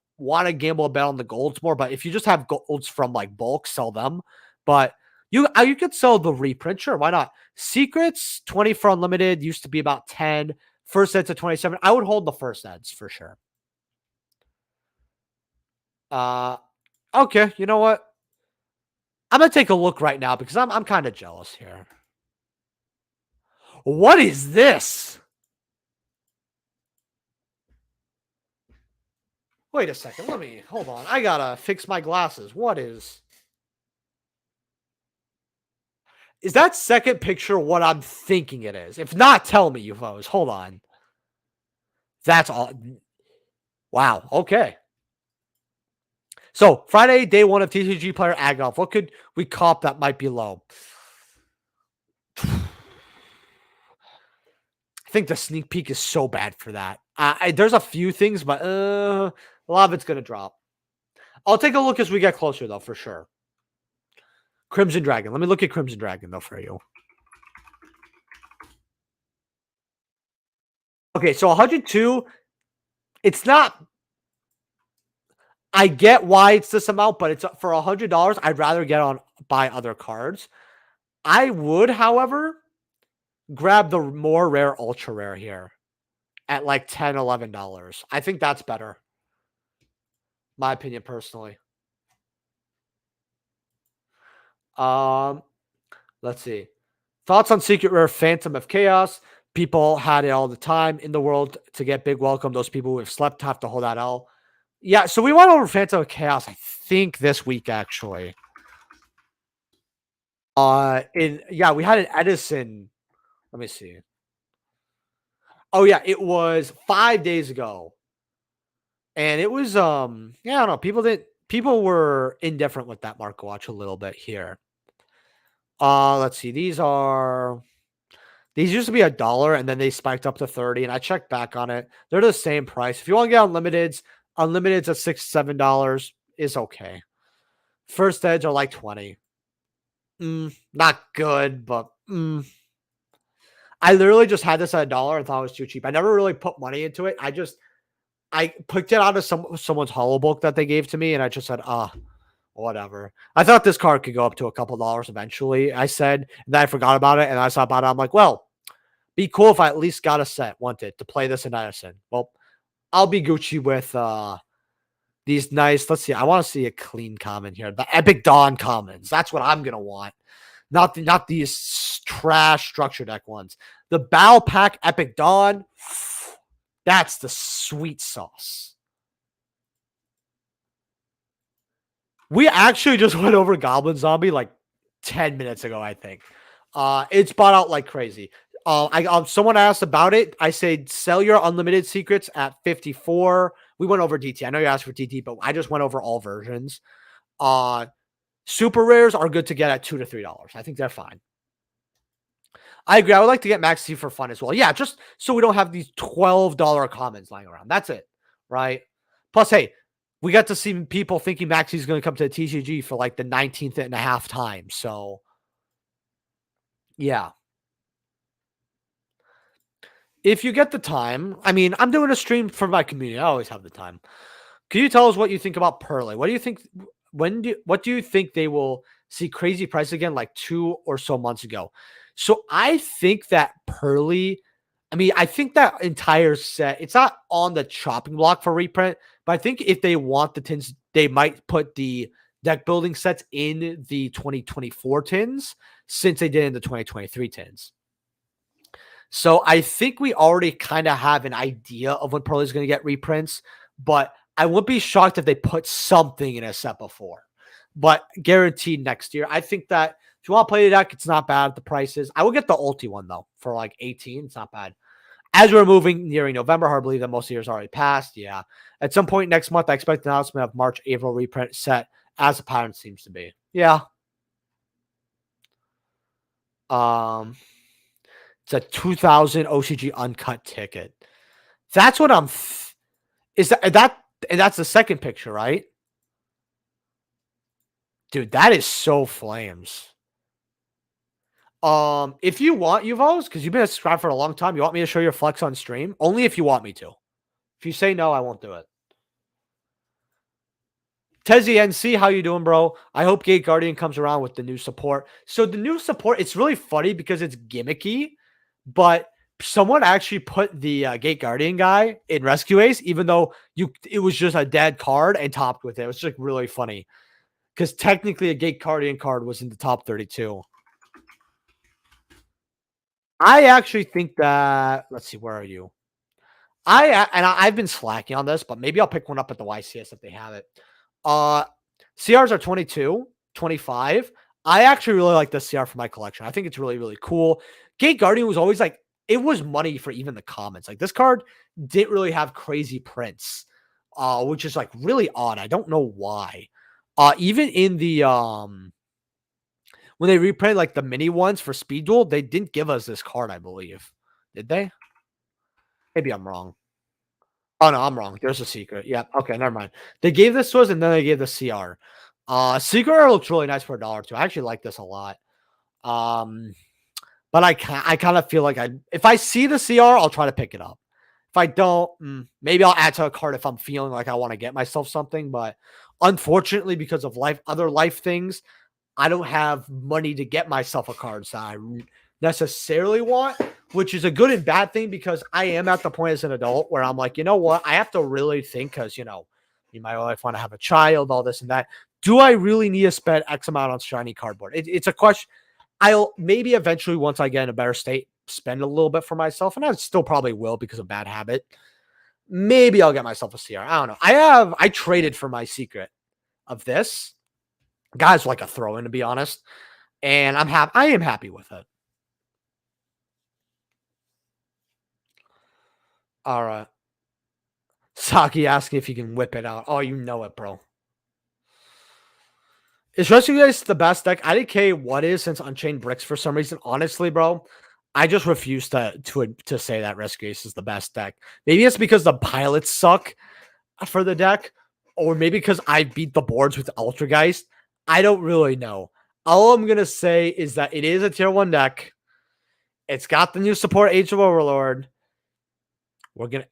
to gamble a bet on the golds more, but if you just have golds from like bulk, sell them. But you could sell the reprint. Sure, why not? Secrets, 20 for unlimited, used to be about 10. First ed's at 27. I would hold the first eds for sure. Okay, you know what? I'm gonna take a look right now because I'm kind of jealous here. What is this? Wait a second. Hold on. I gotta fix my glasses. What is that second picture what I'm thinking it is? If not, tell me, UFOs. Hold on. That's all. Wow. Okay. So, Friday, day 1 of TCG player Agoff. What could we comp that might be low? think the sneak peek is so bad for that. There's a few things, but a lot of it's gonna drop. I'll take a look as we get closer, though, for sure. Crimson Dragon. Let me look at Crimson Dragon, though, for you. Okay, so 102. It's not. I get why it's this amount, but it's for $100. I'd rather get on buy other cards. I would, however, grab the more rare ultra rare here at like $10, $11. I think that's better. My opinion personally. Let's see. Thoughts on Secret Rare Phantom of Chaos? People had it all the time in the world to get big welcome. Those people who have slept have to hold that L. Yeah, so we went over Phantom of Chaos, I think, this week actually. We had an Edison. Let me see. Oh yeah, it was 5 days ago. And it was I don't know, people were indifferent with that Market Watch a little bit here. Let's see. These used to be $1 and then they spiked up to 30 and I checked back on it. They're the same price. If you want to get unlimiteds at $6, $7 is okay. First Edge are like 20. Not good, but I literally just had this at $1 and thought it was too cheap. I never really put money into it. I picked it out of someone's hollow book that they gave to me, and I just said, whatever. I thought this card could go up to a couple dollars eventually. I said, and then I forgot about it, and I saw about it. I'm like, well, be cool if I at least got a set, wanted to play this in Edison. Well, I'll be Gucci with these nice. Let's see. I want to see a clean common here. The Epic Dawn commons. That's what I'm gonna want. Not these trash structure deck ones. The Battle Pack Epic Dawn. That's the sweet sauce. We actually just went over Goblin Zombie like 10 minutes ago, I think. It's bought out like crazy. Someone asked about it. I said sell your unlimited secrets at 54. We went over DT. I know you asked for DT, but I just went over all versions. Super rares are good to get at $2 to $3. I think they're fine. I agree. I would like to get Max C for fun as well. Yeah, just so we don't have these $12 commons lying around. That's it, right? Plus, hey, we got to see people thinking Maxi is going to come to the TCG for like the 19th and a half time. So, yeah. If you get the time, I mean, I'm doing a stream for my community. I always have the time. Can you tell us what you think about Pearly? What do you think? What do you think they will see crazy price again like 2 or so months ago? So I think that Pearly, I think that entire set, it's not on the chopping block for reprint, but I think if they want the tins, they might put the deck building sets in the 2024 tins since they did in the 2023 tins. So I think we already kind of have an idea of when Pearly is going to get reprints, but I wouldn't be shocked if they put something in a set before, but guaranteed next year. I think that if you want to play the deck, it's not bad at the prices. I will get the ulti one though for like 18. It's not bad. As we're nearing November, hard to believe that most of the years already passed. Yeah. At some point next month, I expect an announcement of March, April reprint set as the pattern seems to be. Yeah. It's a 2000 OCG uncut ticket. That's what I'm. And that's the second picture, right? Dude, that is so flames. If you want, Yuvos, because you've been a subscriber for a long time, you want me to show your flex on stream? Only if you want me to. If you say no, I won't do it. Tezzy NC, how you doing, bro? I hope Gate Guardian comes around with the new support. So the new support, it's really funny because it's gimmicky, but someone actually put the Gate Guardian guy in Rescue Ace, even though it was just a dead card and topped with it. It was just really funny because technically a Gate Guardian card was in the top 32. I actually think that, let's see, where are you? I've been slacking on this, but maybe I'll pick one up at the YCS if they have it. CRs are 22, 25. I actually really like this CR for my collection. I think it's really, really cool. Gate Guardian was always like, it was money for even the comments. Like this card didn't really have crazy prints, which is like really odd. I don't know why. Even in the when they reprinted like the mini ones for Speed Duel, they didn't give us this card, I believe. Did they? Maybe I'm wrong. Oh, no, I'm wrong. There's a secret. Yep. Okay, never mind. They gave this to us, and then they gave the CR. Secret Rare looks really nice for a dollar too. I actually like this a lot. Um, but I kind of feel like if I see the CR, I'll try to pick it up. If I don't, maybe I'll add to a card if I'm feeling like I want to get myself something. But unfortunately, because of other life things, I don't have money to get myself a card that I necessarily want, which is a good and bad thing because I am at the point as an adult where I'm like, you know what? I have to really think because, me and my wife want to have a child, all this and that. Do I really need to spend X amount on shiny cardboard? It's a question. I'll maybe eventually, once I get in a better state, spend a little bit for myself, and I still probably will because of bad habit. Maybe I'll get myself a CR. I don't know. I traded for my secret of this. Guys like a throw in, to be honest. And I am happy with it. All right. Saki asking if you can whip it out. Oh, you know it, bro. Is Rescue Ace the best deck? I didn't care what is since Unchained Bricks for some reason. Honestly, bro, I just refuse to say that Rescue Ace is the best deck. Maybe it's because the pilots suck for the deck, or maybe because I beat the boards with Ultrageist. I don't really know. All I'm gonna say is that it is a tier 1 deck. It's got the new support Age of Overlord. I'm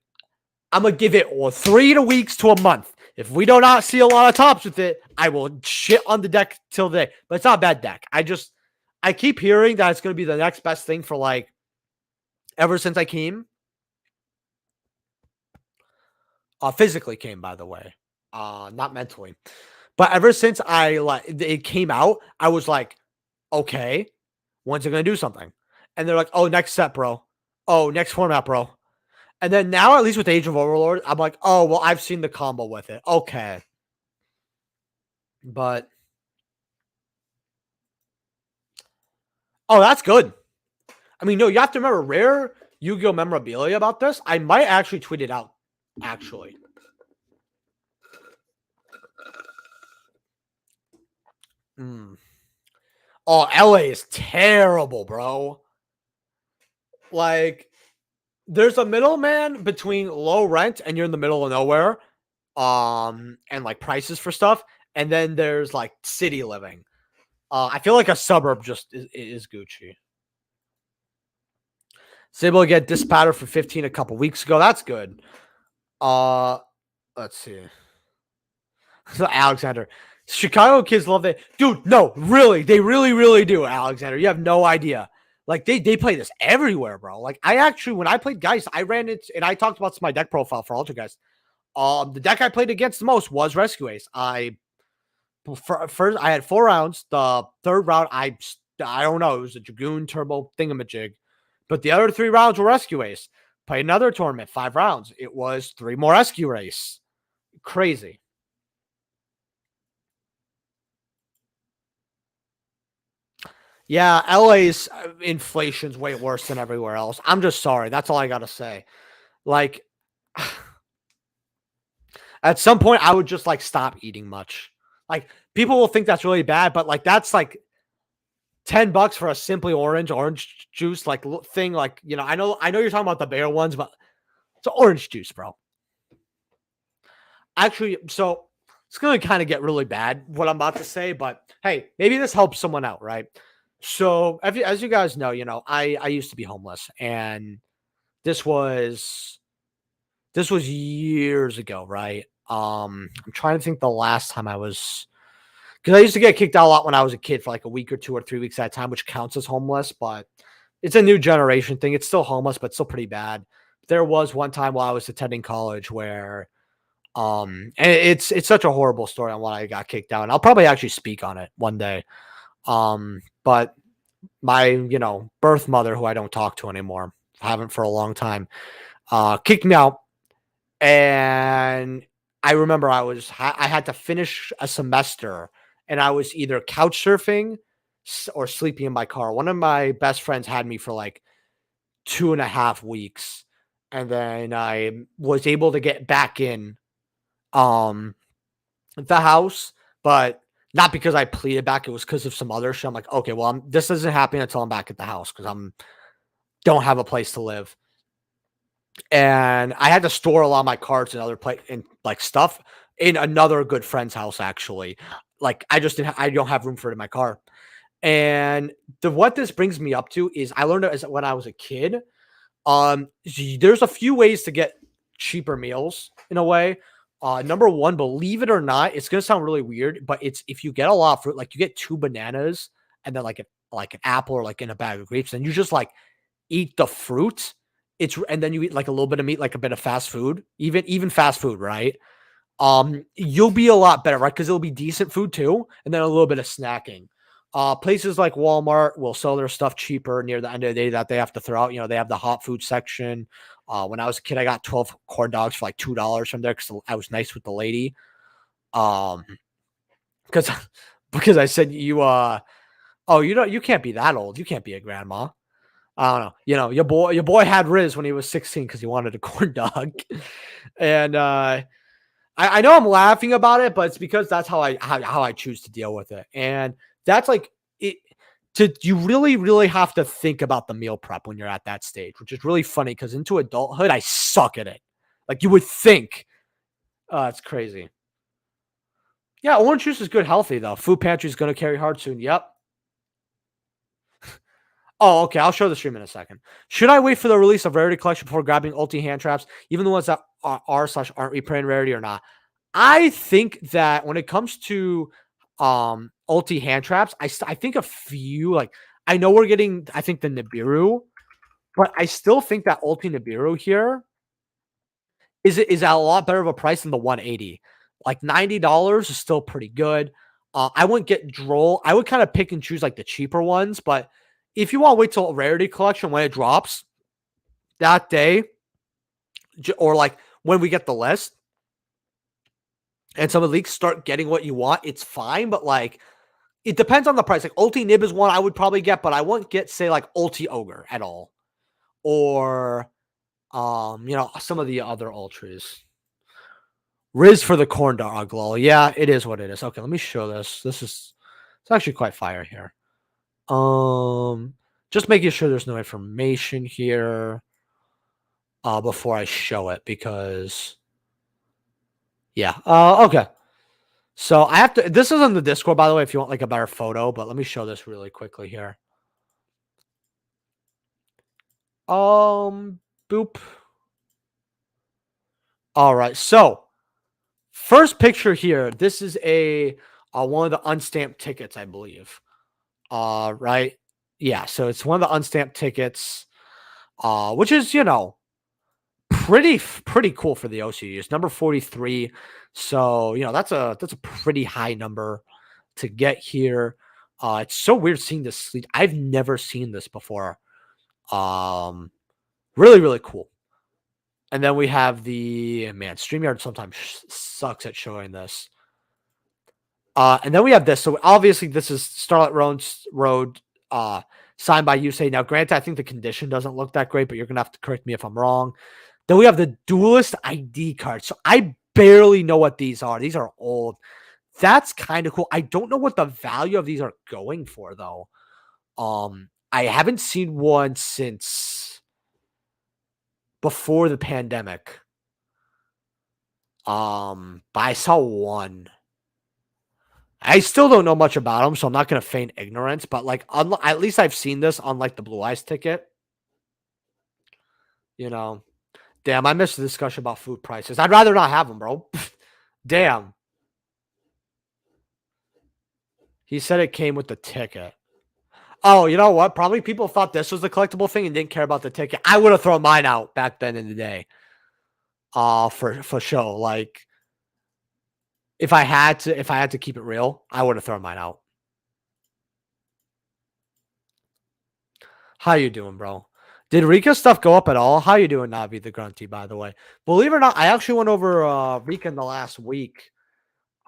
gonna give it 3 weeks to a month. If we do not see a lot of tops with it, I will shit on the deck till the day. But it's not a bad deck. I keep hearing that it's gonna be the next best thing for ever since I came. Physically came, by the way. Not mentally. But ever since it came out, I was like, okay, when's it gonna do something? And they're like, oh, next set, bro. Oh, next format, bro. And then now, at least with Age of Overlord, I'm like, oh, well, I've seen the combo with it. Okay. But, oh, that's good. I mean, no, you have to remember rare Yu-Gi-Oh! Memorabilia about this. I might actually tweet it out, actually. Oh, LA is terrible, bro. There's a middleman between low rent and you're in the middle of nowhere, and prices for stuff, and then there's city living. I feel like a suburb just is Gucci. Was able to get Dispatter for 15 a couple weeks ago. That's good. Let's see. So Alexander, Chicago kids love it, dude. No, really, they really, really do. Alexander, you have no idea. They play this everywhere, bro. I actually, when I played Geist, I ran it and I talked about my deck profile for Ultra Geist. The deck I played against the most was Rescue Ace. First I had 4 rounds. The third round, I don't know. It was a Dragoon Turbo thingamajig, but the other 3 rounds were Rescue Ace. Played another tournament, 5 rounds. It was 3 more Rescue Ace. Crazy. Yeah, LA's inflation's way worse than everywhere else. I'm just sorry. That's all I gotta say. At some point, I would just stop eating much. People will think that's really bad, but that's $10 for a simply orange juice thing. I know you're talking about the bear ones, but it's orange juice, bro. Actually, so it's gonna kind of get really bad what I'm about to say, but hey, maybe this helps someone out, right? So as you guys know, I used to be homeless, and this was years ago, right? I'm trying to think the last time I was, because I used to get kicked out a lot when I was a kid for a week or 2 or 3 weeks at a time, which counts as homeless, but it's a new generation thing. It's still homeless, but still pretty bad. There was one time while I was attending college where, and it's such a horrible story on why I got kicked out, and I'll probably actually speak on it one day. But my, birth mother, who I don't talk to anymore, haven't for a long time, kicked me out. And I remember I had to finish a semester, and I was either couch surfing or sleeping in my car. One of my best friends had me for 2.5 weeks. And then I was able to get back in, the house, but not because I pleaded back. It was because of some other shit. I'm like, okay, well, this isn't happening until I'm back at the house because don't have a place to live. and I had to store a lot of my cards and other play and like stuff in another good friend's house. Actually, like I don't have room for it in my car. And what this brings me up to is I learned it as when I was a kid. There's a few ways to get cheaper meals in a way. Number one, believe it or not, it's gonna sound really weird, but it's if you get a lot of fruit, like you get two bananas and then like an apple or like in a bag of grapes, and you just like eat the fruit. And then you eat like a little bit of meat, like a bit of fast food, even fast food, right? You'll be a lot better, right? Because it'll be decent food too, and then a little bit of snacking. Places like Walmart will sell their stuff cheaper near the end of the day that they have to throw out. You know, they have the hot food section. When I was a kid, I got 12 corn dogs for like $2 from there because I was nice with the lady. Um, because because I said oh, you can't be that old. You can't be a grandma. I don't know. You know, your boy had Riz when he was 16 because he wanted a corn dog, and I know I'm laughing about it, but it's because that's how I choose to deal with it. And that's like it you really, really have to think about the meal prep when you're at that stage, which is really funny because into adulthood, I suck at it. Like you would think. It's crazy. Yeah, orange juice is good healthy though. Food pantry is gonna carry hard soon. Yep. Oh, okay. I'll show the stream in a second. Should I wait for the release of Rarity Collection before grabbing ulti hand traps, even the ones that are/aren't replaying Rarity or not? I think that when it comes to ulti hand traps, I think a few like I know we're getting I think the Nibiru, but I still think that ulti Nibiru here is at a lot better of a price than the 180. Like $90 is still pretty good. I wouldn't get Droll. I would kind of pick and choose like the cheaper ones, but if you want to wait till Rarity Collection when it drops that day, or like when we get the list, and some of the leaks start getting what you want, it's fine. But like, it depends on the price. Like Ulti Nib is one I would probably get, but I wouldn't get say like Ulti Ogre at all, or some of the other ultras. Riz for the corn dog lol. Yeah, it is what it is. Okay, let me show this. It's actually quite fire here. Just making sure there's no information here before I show it because yeah. Okay. So I have to. This is on the Discord, by the way, if you want like a better photo. But let me show this really quickly here. Boop. All right. So first picture here. This is a one of the unstamped tickets, I believe. Right. Yeah. So it's one of the unstamped tickets. Which is pretty cool for the OCU. It's number 43. So that's a pretty high number to get here. It's so weird seeing this. I've never seen this before. Really, really cool. And then we have the StreamYard sometimes sucks at showing this. And then we have this. So obviously this is Starlight Road signed by Yusei. Now, granted, I think the condition doesn't look that great, but you're gonna have to correct me if I'm wrong. Then we have the Duelist ID card. So I barely know what these are. These are old. That's kind of cool. I don't know what the value of these are going for though. I haven't seen one since before the pandemic. But I saw one. I still don't know much about them, so I'm not gonna feign ignorance. But like, at least I've seen this on like the Blue Eyes ticket. Damn, I missed the discussion about food prices. I'd rather not have them, bro. Damn. He said it came with the ticket. Oh, you know what? Probably people thought this was the collectible thing and didn't care about the ticket. I would have thrown mine out back then in the day. For sure. Like, if I had to keep it real, I would have thrown mine out. How you doing, bro? Did Rika stuff go up at all? How you doing, Navi the Grunty, by the way? Believe it or not, I actually went over Rika in the last week.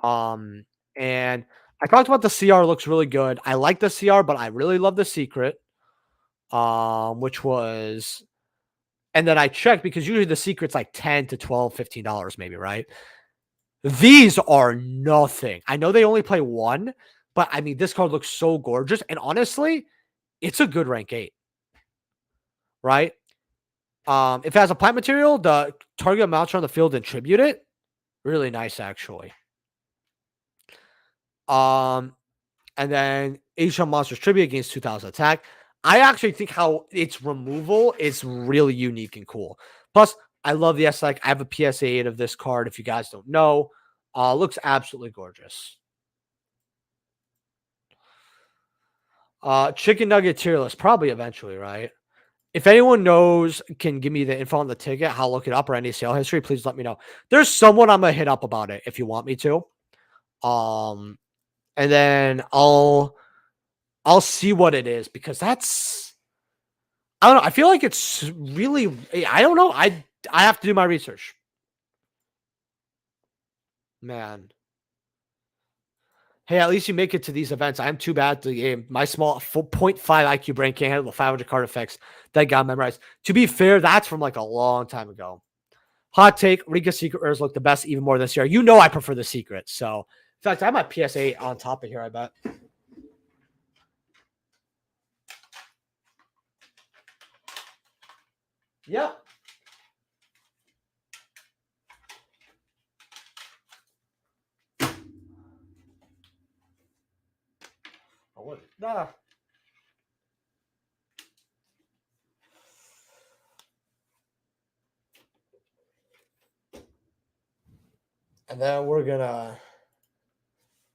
And I talked about the CR looks really good. I like the CR, but I really love the secret. Which was, and then I checked because usually the secret's like 10 to 12, $15 maybe, right? These are nothing. I know they only play one, but I mean, this card looks so gorgeous. And honestly, it's a good rank 8, right? If it has a plant material, the target amounts on the field and tribute it. Really nice, actually. Um, and then Asian Monsters Tribute against 2000 attack. I actually think how its removal is really unique and cool. Plus, I love the aesthetic. I have a PSA 8 of this card. If you guys don't know, looks absolutely gorgeous. Chicken Nugget tier list, probably eventually, right? If anyone knows, can give me the info on the ticket, how to look it up, or any sale history, please let me know. There's someone I'm gonna hit up about it if you want me to. And then I'll see what it is because that's I don't know. I feel like it's really I don't know. I have to do my research. Man. Hey, at least you make it to these events. I'm too bad at the game. My small 0.5 IQ brain can't handle the 500 card effects that got memorized. To be fair, that's from like a long time ago. Hot take: Rika Secret Rares look the best even more this year. You know I prefer the Secret. So, in fact, I have my PSA on top of here, I bet. Yep. Nah. And then we're going to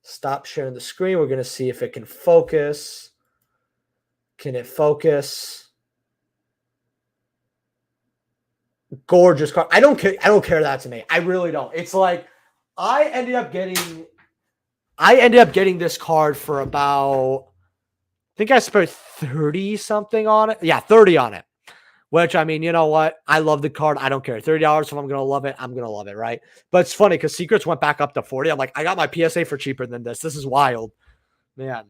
stop sharing the screen. We're going to see if it can focus. Can it focus? Gorgeous card. I don't care. I don't care that to me. I really don't. It's like I ended up getting this card for about I think I spent 30 something on it. Yeah, 30 on it. Which, I mean, you know what? I love the card. I don't care. $30 if I'm going to love it, I'm going to love it, right? But it's funny because Secrets went back up to 40. I'm like, I got my PSA for cheaper than this. This is wild. Man.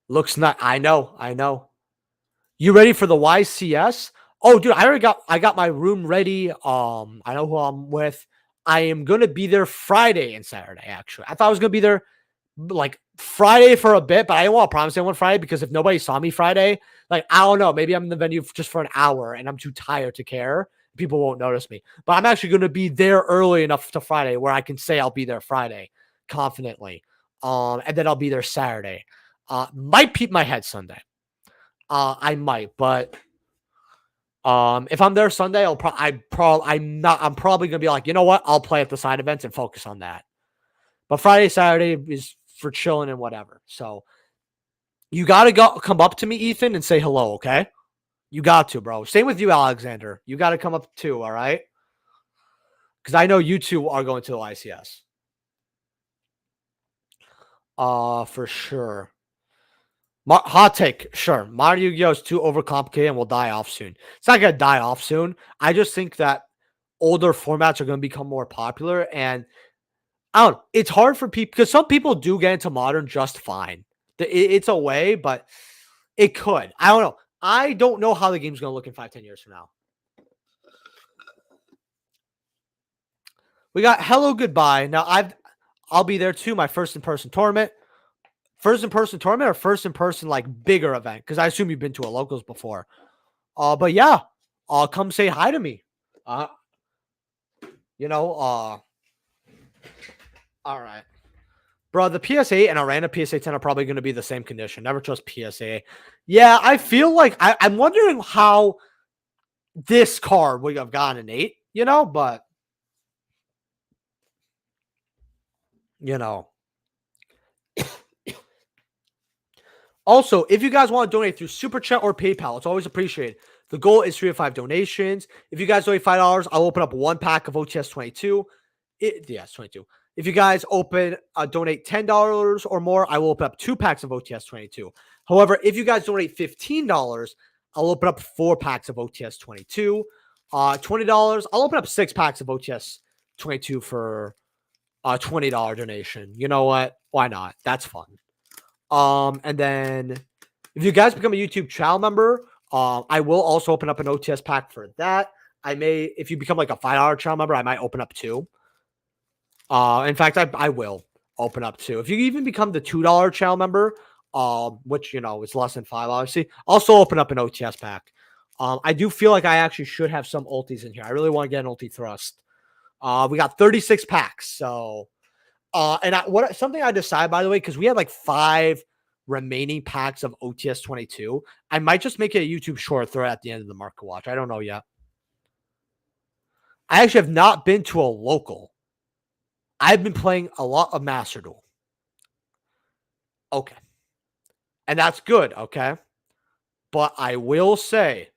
Looks not. I know. You ready for the YCS? Oh, dude, I got my room ready. I know who I'm with. I am going to be there Friday and Saturday, actually. I thought I was going to be there like Friday for a bit, but I didn't want to promise anyone Friday because if nobody saw me Friday, like, I don't know, maybe I'm in the venue just for an hour and I'm too tired to care. People won't notice me, but I'm actually going to be there early enough to Friday where I can say I'll be there Friday confidently. And then I'll be there Saturday. Might peep my head Sunday. I might, but if I'm there Sunday, I'm probably gonna be like, you know what? I'll play at the side events and focus on that. But Friday, Saturday is for chilling and whatever. So you gotta come up to me, Ethan, and say hello, okay? You got to, bro. Same with you, Alexander. You got to come up too, all right? Because I know you two are going to the ICS. For sure. Hot take, sure. Mario Yu-Gi-Oh is too overcomplicated and will die off soon. It's not gonna die off soon. I just think that older formats are gonna become more popular, and I don't know. It's hard for people because some people do get into modern just fine. It's a way, but it could. I don't know. I don't know how the game's gonna look in 5, 10 years from now. We got hello goodbye. Now I'll be there too. My first in-person tournament. First in-person tournament or first in-person like bigger event? Because I assume you've been to a locals before. But yeah, come say hi to me. All right. Bro, the PSA and a random PSA 10 are probably going to be the same condition. Never trust PSA. Yeah, I feel like I'm wondering how this card would have gotten an 8, but Also, if you guys want to donate through Super Chat or PayPal, it's always appreciated. The goal is 3 to 5 donations. If you guys donate $5, I'll open up one pack of OTS 22. It's 22. If you guys donate $10 or more, I will open up 2 packs of OTS 22. However, if you guys donate $15, I'll open up 4 packs of OTS 22. $20, I'll open up 6 packs of OTS 22 for a $20 donation. You know what? Why not? That's fun. And then if you guys become a YouTube channel member, I will also open up an OTS pack for that. If you become like a $5 channel member, I might open up 2. In fact, I will open up 2. If you even become the $2 channel member, which is less than 5, obviously. Also open up an OTS pack. I do feel like I actually should have some ultis in here. I really want to get an ulti thrust. We got 36 packs, so and something I decided, by the way, because we had like 5 remaining packs of OTS 22. I might just make it a YouTube short, throw it at the end of the market watch. I don't know yet. I actually have not been to a local. I've been playing a lot of Master Duel. Okay. And that's good, okay? But I will say,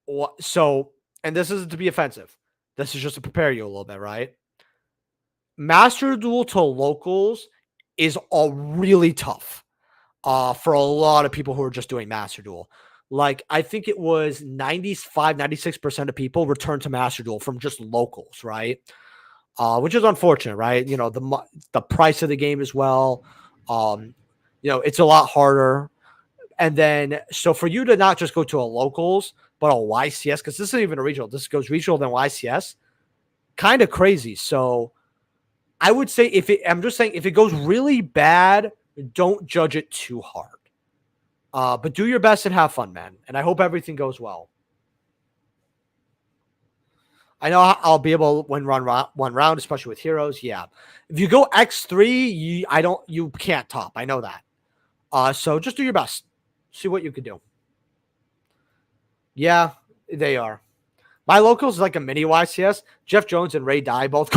and this isn't to be offensive. This is just to prepare you a little bit, right? Master Duel to locals is really tough for a lot of people who are just doing Master Duel. Like, I think it was 95, 96% of people return to Master Duel from just locals, right? Which is unfortunate, right? The price of the game as well. It's a lot harder. And then, so for you to not just go to a locals, but a YCS, because this isn't even a regional, this goes regional then YCS, kind of crazy. So I would say I'm just saying, if it goes really bad, don't judge it too hard. But do your best and have fun, man. And I hope everything goes well. I know I'll be able to win one round, especially with heroes. Yeah. If you go X3, you can't top. I know that. So just do your best. See what you can do. Yeah, they are. My locals is like a mini YCS. Jeff Jones and Ray Dye both.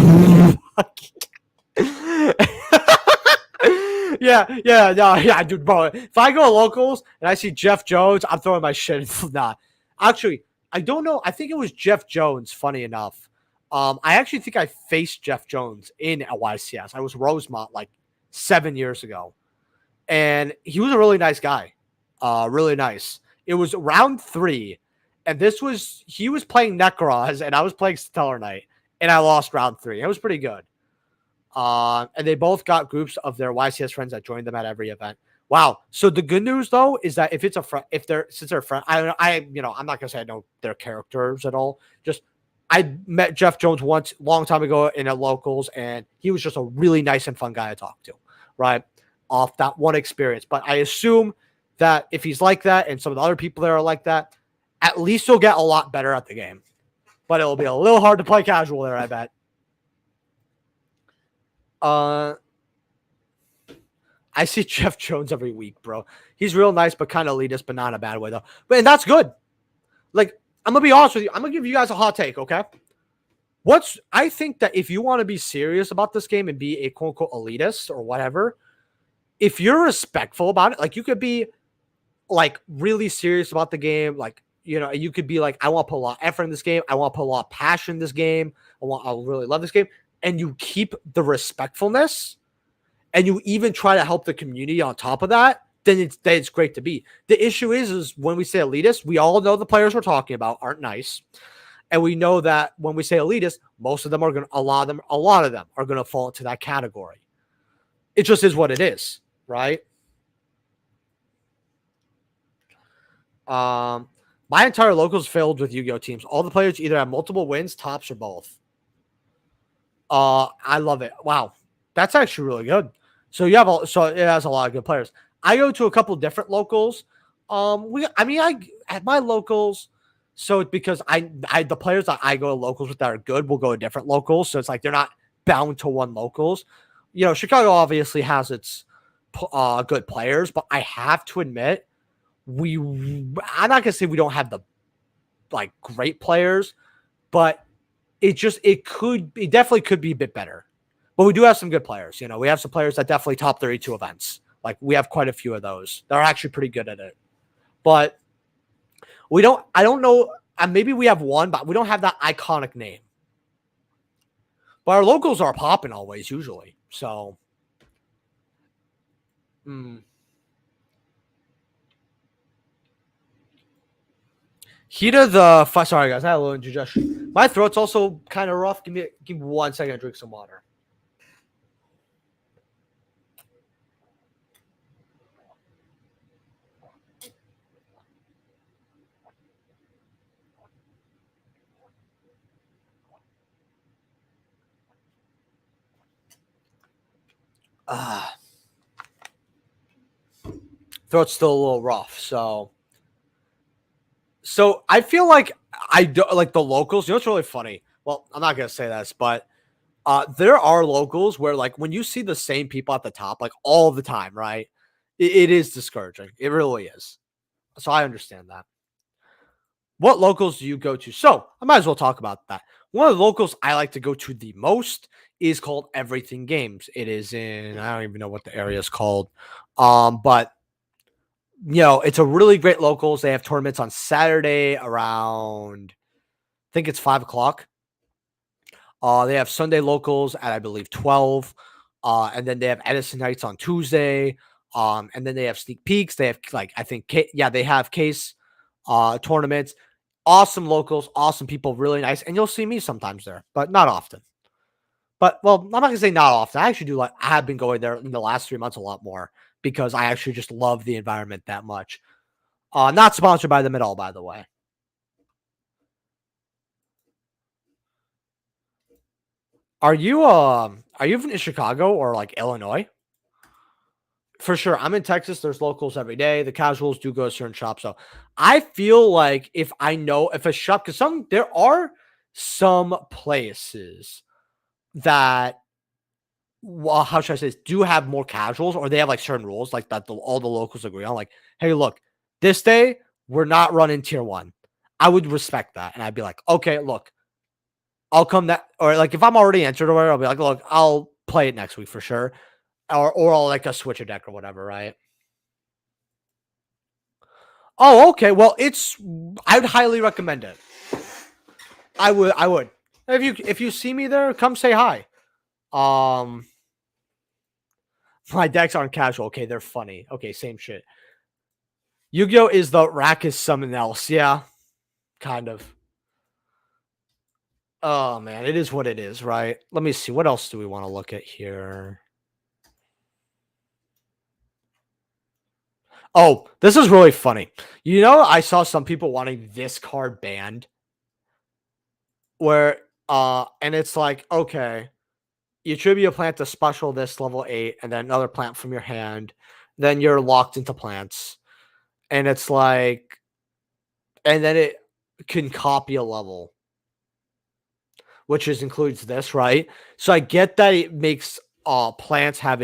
Yeah, dude, bro. If I go locals and I see Jeff Jones, I'm throwing my shit. Nah, actually, I don't know. I think it was Jeff Jones. Funny enough, I actually think I faced Jeff Jones in a YCS. I was Rosemont like 7 years ago, and he was a really nice guy. Really nice. It was round 3, and he was playing Necroz, and I was playing Stellar Knight, and I lost round 3. It was pretty good. And they both got groups of their YCS friends that joined them at every event. Wow. So the good news though is that if it's a friend, since they're a friend, I'm not gonna say I know their characters at all. Just I met Jeff Jones once, long time ago in a locals, and he was just a really nice and fun guy to talk to, right? Off that one experience. But I assume that if he's like that, and some of the other people there are like that, at least he'll get a lot better at the game. But it'll be a little hard to play casual there, I bet. I see Jeff Jones every week, bro. He's real nice, but kind of elitist, but not in a bad way, though. And that's good. Like, I'm going to be honest with you. I'm going to give you guys a hot take, okay? I think that if you want to be serious about this game and be a quote-unquote elitist or whatever, if you're respectful about it, like, you could be, like, really serious about the game. Like, you could be like, I want to put a lot of effort in this game. I want to put a lot of passion in this game. I really love this game. And you keep the respectfulness, and you even try to help the community on top of that, then it's great to be. The issue is when we say elitist, we all know the players we're talking about aren't nice. And we know that when we say elitist, most of them are a lot of them are going to fall into that category. It just is what it is, right? My entire locals filled with Yu-Gi-Oh teams. All the players either have multiple wins, tops, or both. I love it. Wow. That's actually really good. So it has a lot of good players. I go to a couple different locals. I at my locals, so it's because the players that I go to locals with that are good will go to different locals. So it's like they're not bound to one locals. Chicago obviously has its good players, but I have to admit, I'm not gonna say we don't have the like great players, but it definitely could be a bit better. But we do have some good players. We have some players that definitely top 32 events. Like, we have quite a few of those. They're actually pretty good at it. But I don't know. Maybe we have one, but we don't have that iconic name. But our locals are popping always, usually. So, sorry guys, I had a little indigestion. My throat's also kind of rough. Give me 1 second to drink some water. throat's still a little rough. So I feel like I do like the locals. You know what's really funny? Well, I'm not gonna say this, but there are locals where like when you see the same people at the top like all the time, right? It is discouraging. It really is. So I understand that. What locals do you go to? So I might as well talk about that. One of the locals I like to go to the most is called Everything Games. It is in I don't even know what the area is called. But it's a really great locals. They have tournaments on Saturday around I think it's 5 o'clock. They have Sunday locals at I believe 12. And then they have Edison nights on Tuesday. And then they have sneak peeks. They have like I think they have case tournaments. Awesome locals, awesome people, really nice. And you'll see me sometimes there, but not often. But well, I'm not gonna say not often. I actually do I have been going there in the last 3 months a lot more because I actually just love the environment that much. Not sponsored by them at all, by the way. Are you from Chicago or like Illinois? For sure. I'm in Texas. There's locals every day. The casuals do go to certain shops. So I feel like if a shop, because there are some places that, well, how should I say this, do have more casuals or they have like certain rules like that all the locals agree on. Like, hey, look, this day we're not running tier one. I would respect that. And I'd be like, okay, look, I'll come that, or like if I'm already entered or whatever, I'll be like, look, I'll play it next week for sure. Or I'll like a switch a deck or whatever, right? Oh, okay. Well, I would highly recommend it. I would. If you see me there, come say hi. Um, my decks aren't casual. Okay, they're funny. Okay, same shit. Yu-Gi-Oh is the rack is something else. Yeah, kind of. Oh man, it is what it is, right? Let me see. What else do we want to look at here? Oh, this is really funny. I saw some people wanting this card banned where and it's like, okay, you tribute a plant to special this level 8 and then another plant from your hand, then you're locked into plants. And it's like and then it can copy a level, which includes this, right? So I get that it makes plants have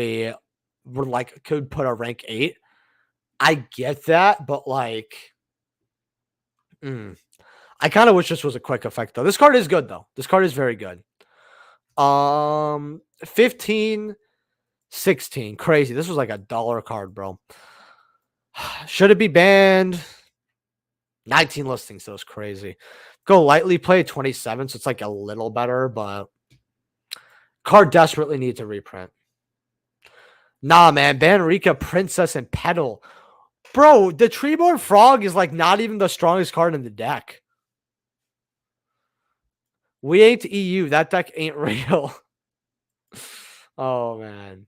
could put a rank 8. I get that, but mm, I kind of wish this was a quick effect though. This card is good though. This card is very good. 15, 16. Crazy. This was like $1 card, bro. Should it be banned? 19 listings, so it's crazy. Go lightly play 27, so it's like a little better, but card desperately needs a reprint. Nah, man. Ban Rika, Princess, and Petal. Bro, the Treeborn Frog is like not even the strongest card in the deck. We ain't EU. That deck ain't real. Oh, man.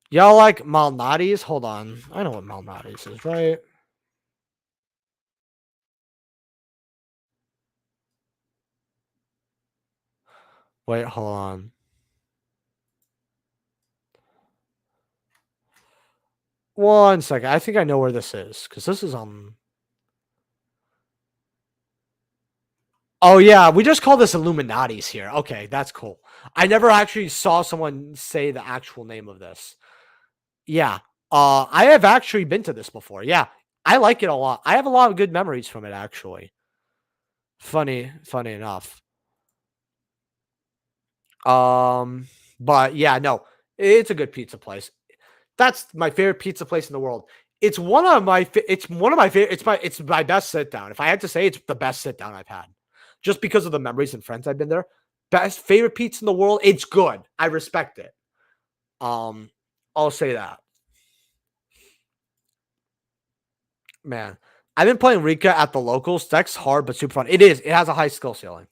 Y'all like Malnati's? Hold on. I know what Malnati's is, right? Wait, hold on. One second. I think I know where this is because this is on. Oh, yeah. We just call this Illuminati's here. Okay, that's cool. I never actually saw someone say the actual name of this. Yeah. I have actually been to this before. Yeah. I like it a lot. I have a lot of good memories from it, actually. Funny enough. But yeah, no, it's a good pizza place. That's my favorite pizza place in the world. It's one of my favorite. It's my best sit down. If I had to say, it's the best sit down I've had, just because of the memories and friends I've been there. Best favorite pizza in the world. It's good. I respect it. Um, I'll say that, man. I've been playing Rika at the locals. Deck's hard but super fun. It is. It has a high skill ceiling.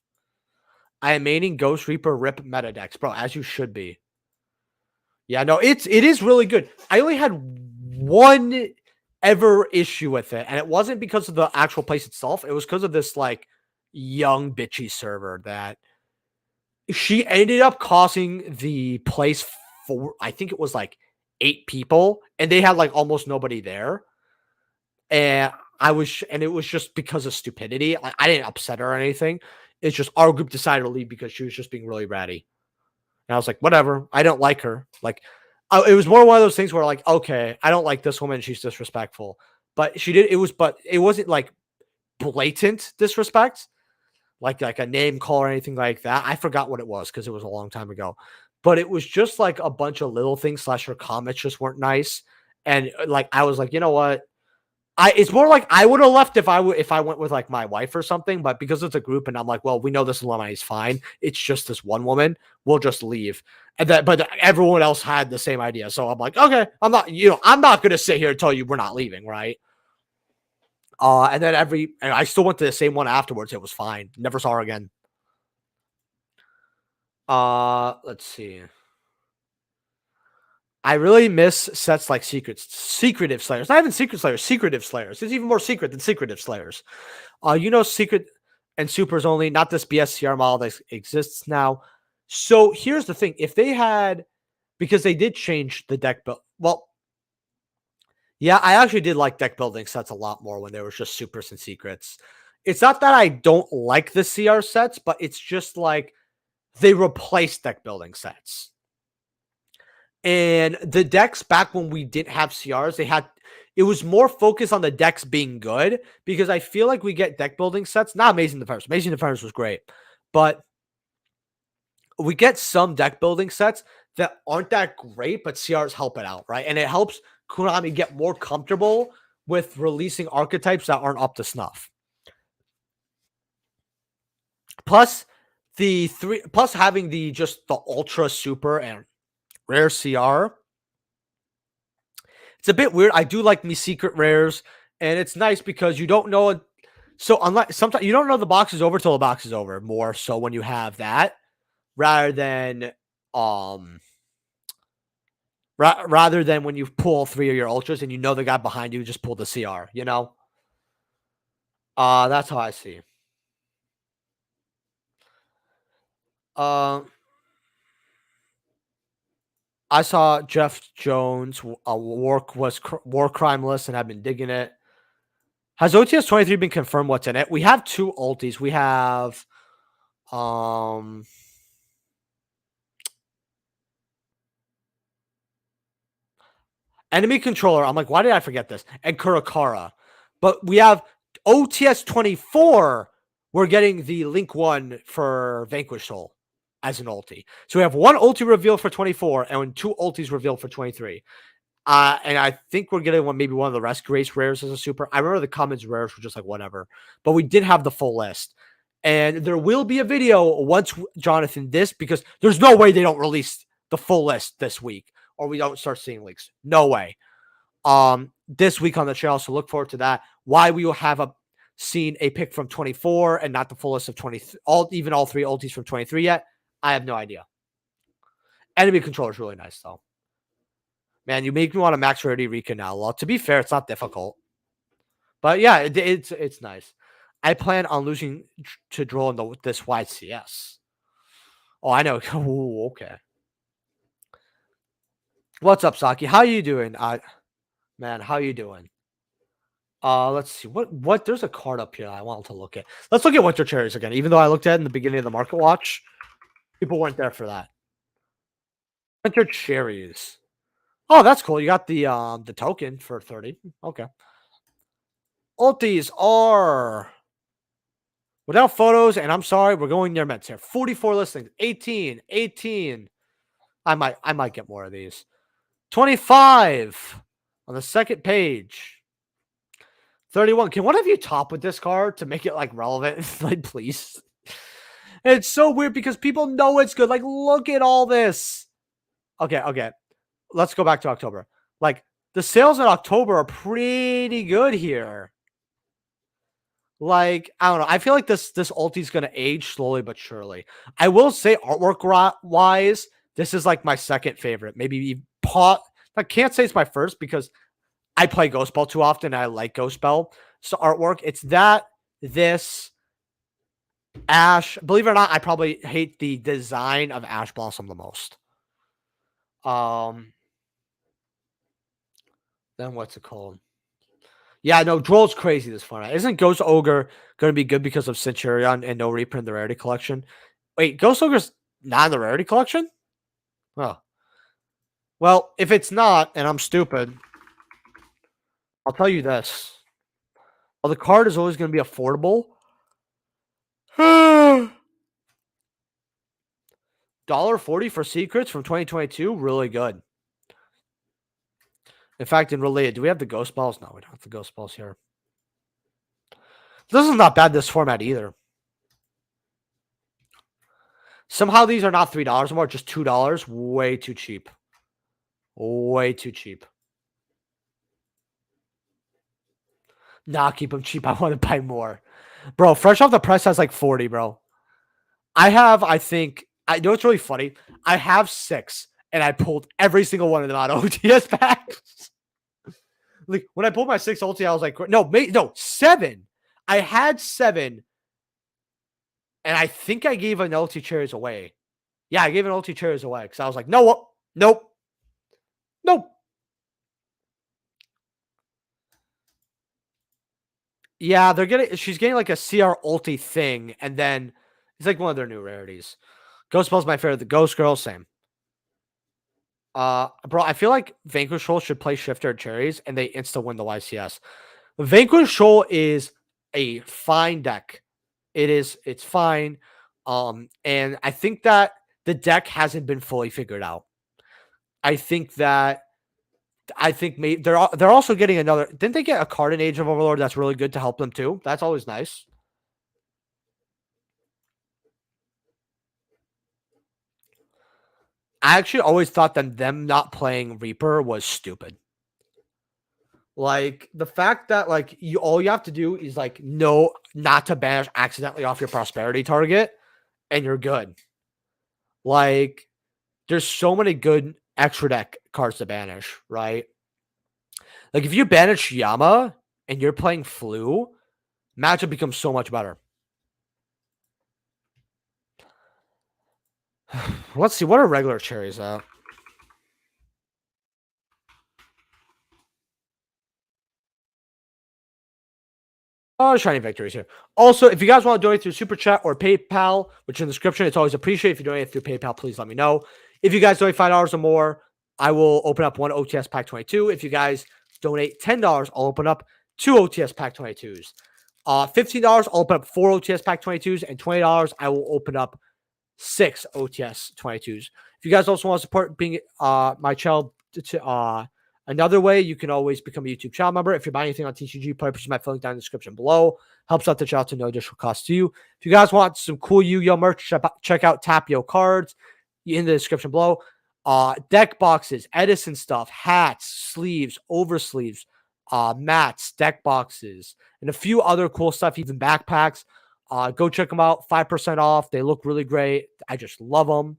I am maining Ghost Reaper Rip meta decks, bro, as you should be. Yeah, no, it is really good. I only had one ever issue with it, and it wasn't because of the actual place itself. It was because of this like young bitchy server that she ended up costing the place for I think it was like 8 people, and they had like almost nobody there. And and it was just because of stupidity. Like, I didn't upset her or anything. It's just our group decided to leave because she was just being really ratty. And I was like, whatever. I don't like her. Like, it was more one of those things where like, okay, I don't like this woman. She's disrespectful. But she did. But it wasn't like blatant disrespect, like a name call or anything like that. I forgot what it was because it was a long time ago. But it was just like a bunch of little things. Slash, her comments just weren't nice. And like, I was like, you know what? It's more like I would have left if I went with like my wife or something, but because it's a group and I'm like, well, we know this alumni is fine. It's just this one woman. We'll just leave. But everyone else had the same idea. So I'm like, okay, I'm not gonna sit here and tell you we're not leaving, right? And I still went to the same one afterwards. It was fine. Never saw her again. Let's see. I really miss sets like Secretive Slayers. Not even Secret Slayers, Secretive Slayers. It's even more secret than Secretive Slayers. Secret and supers only, not this BSCR model that exists now. So here's the thing: if they had, because they did change the deck build. Well, yeah, I actually did like deck building sets a lot more when there was just supers and secrets. It's not that I don't like the CR sets, but it's just like they replaced deck building sets. And the decks back when we didn't have CRs, it was more focused on the decks being good because I feel like we get deck building sets, not Amazing Defenders. Amazing Defenders was great, but we get some deck building sets that aren't that great, but CRs help it out, right? And it helps Konami get more comfortable with releasing archetypes that aren't up to snuff. Plus, plus having the ultra super and rare CR. It's a bit weird. I do like me secret rares, and it's nice because you don't know. So unlike sometimes you don't know the box is over till the box is over. More so when you have that, rather than um, rather than when you pull 3 of your ultras and you know the guy behind you just pulled the CR. That's how I see. Uh, I saw Jeff Jones war crime list and I've been digging it. Has OTS 23 been confirmed what's in it? We have 2 ultis. We have um enemy controller. I'm like, why did I forget this? And Kurakara. But we have OTS 24. We're getting the Link 1 for Vanquish Soul as an ulti. So we have 1 ulti revealed for 24 and 2 ultis revealed for 23. And I think we're getting maybe one of the Rescue Race rares as a super. I remember the Commons rares were just like whatever, but we did have the full list. And there will be a video once, Jonathan, because there's no way they don't release the full list this week or we don't start seeing leaks. No way. This week on the channel, so look forward to that. Why we will have seen a pick from 24 and not the full list of 20, all 3 ultis from 23 yet. I have no idea. Enemy controller is really nice though. Man, you make me want to max rarity Rika now. Well, to be fair, it's not difficult. But yeah, it's nice. I plan on losing to draw in this YCS. Oh, I know. Ooh, okay. What's up, Saki? How you doing? Man, how you doing? Let's see. What there's a card up here I want to look at. Let's look at Winter Cherries again. Even though I looked at it in the beginning of the market watch, people weren't there for that. Winter Cherries. Oh, that's cool. You got the token for 30. Okay. Ultis are without photos, and I'm sorry, we're going near Mets here. 44 listings, 18. I might get more of these. 25 on the second page. 31. Can one of you top with this card to make it like relevant? Like, please. It's so weird because people know it's good. Like, look at all this. Okay. Let's go back to October. Like, the sales in October are pretty good here. Like, I don't know. I feel like this ulti is gonna age slowly but surely. I will say, artwork wise, this is like my second favorite. Maybe I can't say it's my first because I play Ghost Bell too often. And I like Ghost Bell. So artwork, it's this Ash. Believe it or not, I probably hate the design of Ash Blossom the most. Then what's it called? Yeah, no, Droll's crazy this format. Isn't Ghost Ogre going to be good because of Centurion and no reprint in the rarity collection? Wait, Ghost Ogre's not in the rarity collection? Oh. Well, if it's not, and I'm stupid, I'll tell you this. Well, the card is always going to be affordable. $1.40 for secrets from 2022, really good. In fact, in related, do we have the ghost balls? No, we don't have the ghost balls here. This is not bad, this format either. Somehow these are not $3 more, just $2. Way too cheap. Way too cheap. Nah, keep them cheap. I want to buy more. Bro, fresh off the press has like 40, bro. I think, I know it's really funny. I have 6, and I pulled every single one of them out of OTS packs. Like, when I pulled my 6 ulti, I was like, no, 7. I had 7, and I think I gave an ulti cherries away. Yeah, I gave an ulti cherries away, because I was like, no, nope. Yeah, she's getting like a CR ulti thing, and then it's like one of their new rarities. Ghost Bell's my favorite. The Ghost Girl, same. Bro, I feel like Vanquish Shoal should play Shifter and Cherries, and they insta win the YCS. Vanquish Shoal is a fine deck. It's fine. And I think that the deck hasn't been fully figured out. I think maybe they're also getting another. Didn't they get a card in Age of Overlord that's really good to help them too? That's always nice. I actually always thought that them not playing Reaper was stupid. Like the fact that like all you have to do is like know not to banish accidentally off your prosperity target, and you're good. Like there's so many good extra deck cards to banish, right? Like if you banish Yama and you're playing Flu, matchup becomes so much better. Let's see, what are regular cherries at? Oh, shiny victories here. Also, if you guys want to donate through Super Chat or PayPal, which is in the description, it's always appreciated. If you donate through PayPal, please let me know. If you guys donate $5 or more, I will open up one OTS Pack 22. If you guys donate $10, I'll open up 2 OTS Pack 22s. $15, I'll open up 4 OTS Pack 22s, and $20, I will open up 6 OTS 22s. If you guys also want to support being my channel another way, you can always become a YouTube channel member. If you're buying anything on TCG, purchase my link down in the description below. Helps out the channel to no additional cost to you. If you guys want some cool Yu-Gi-Oh merch, check out Tapio Cards in the description below. Deck boxes, Edison stuff, hats, sleeves, oversleeves, mats, deck boxes, and a few other cool stuff, even backpacks. Go check them out. 5% off. They look really great. I just love them.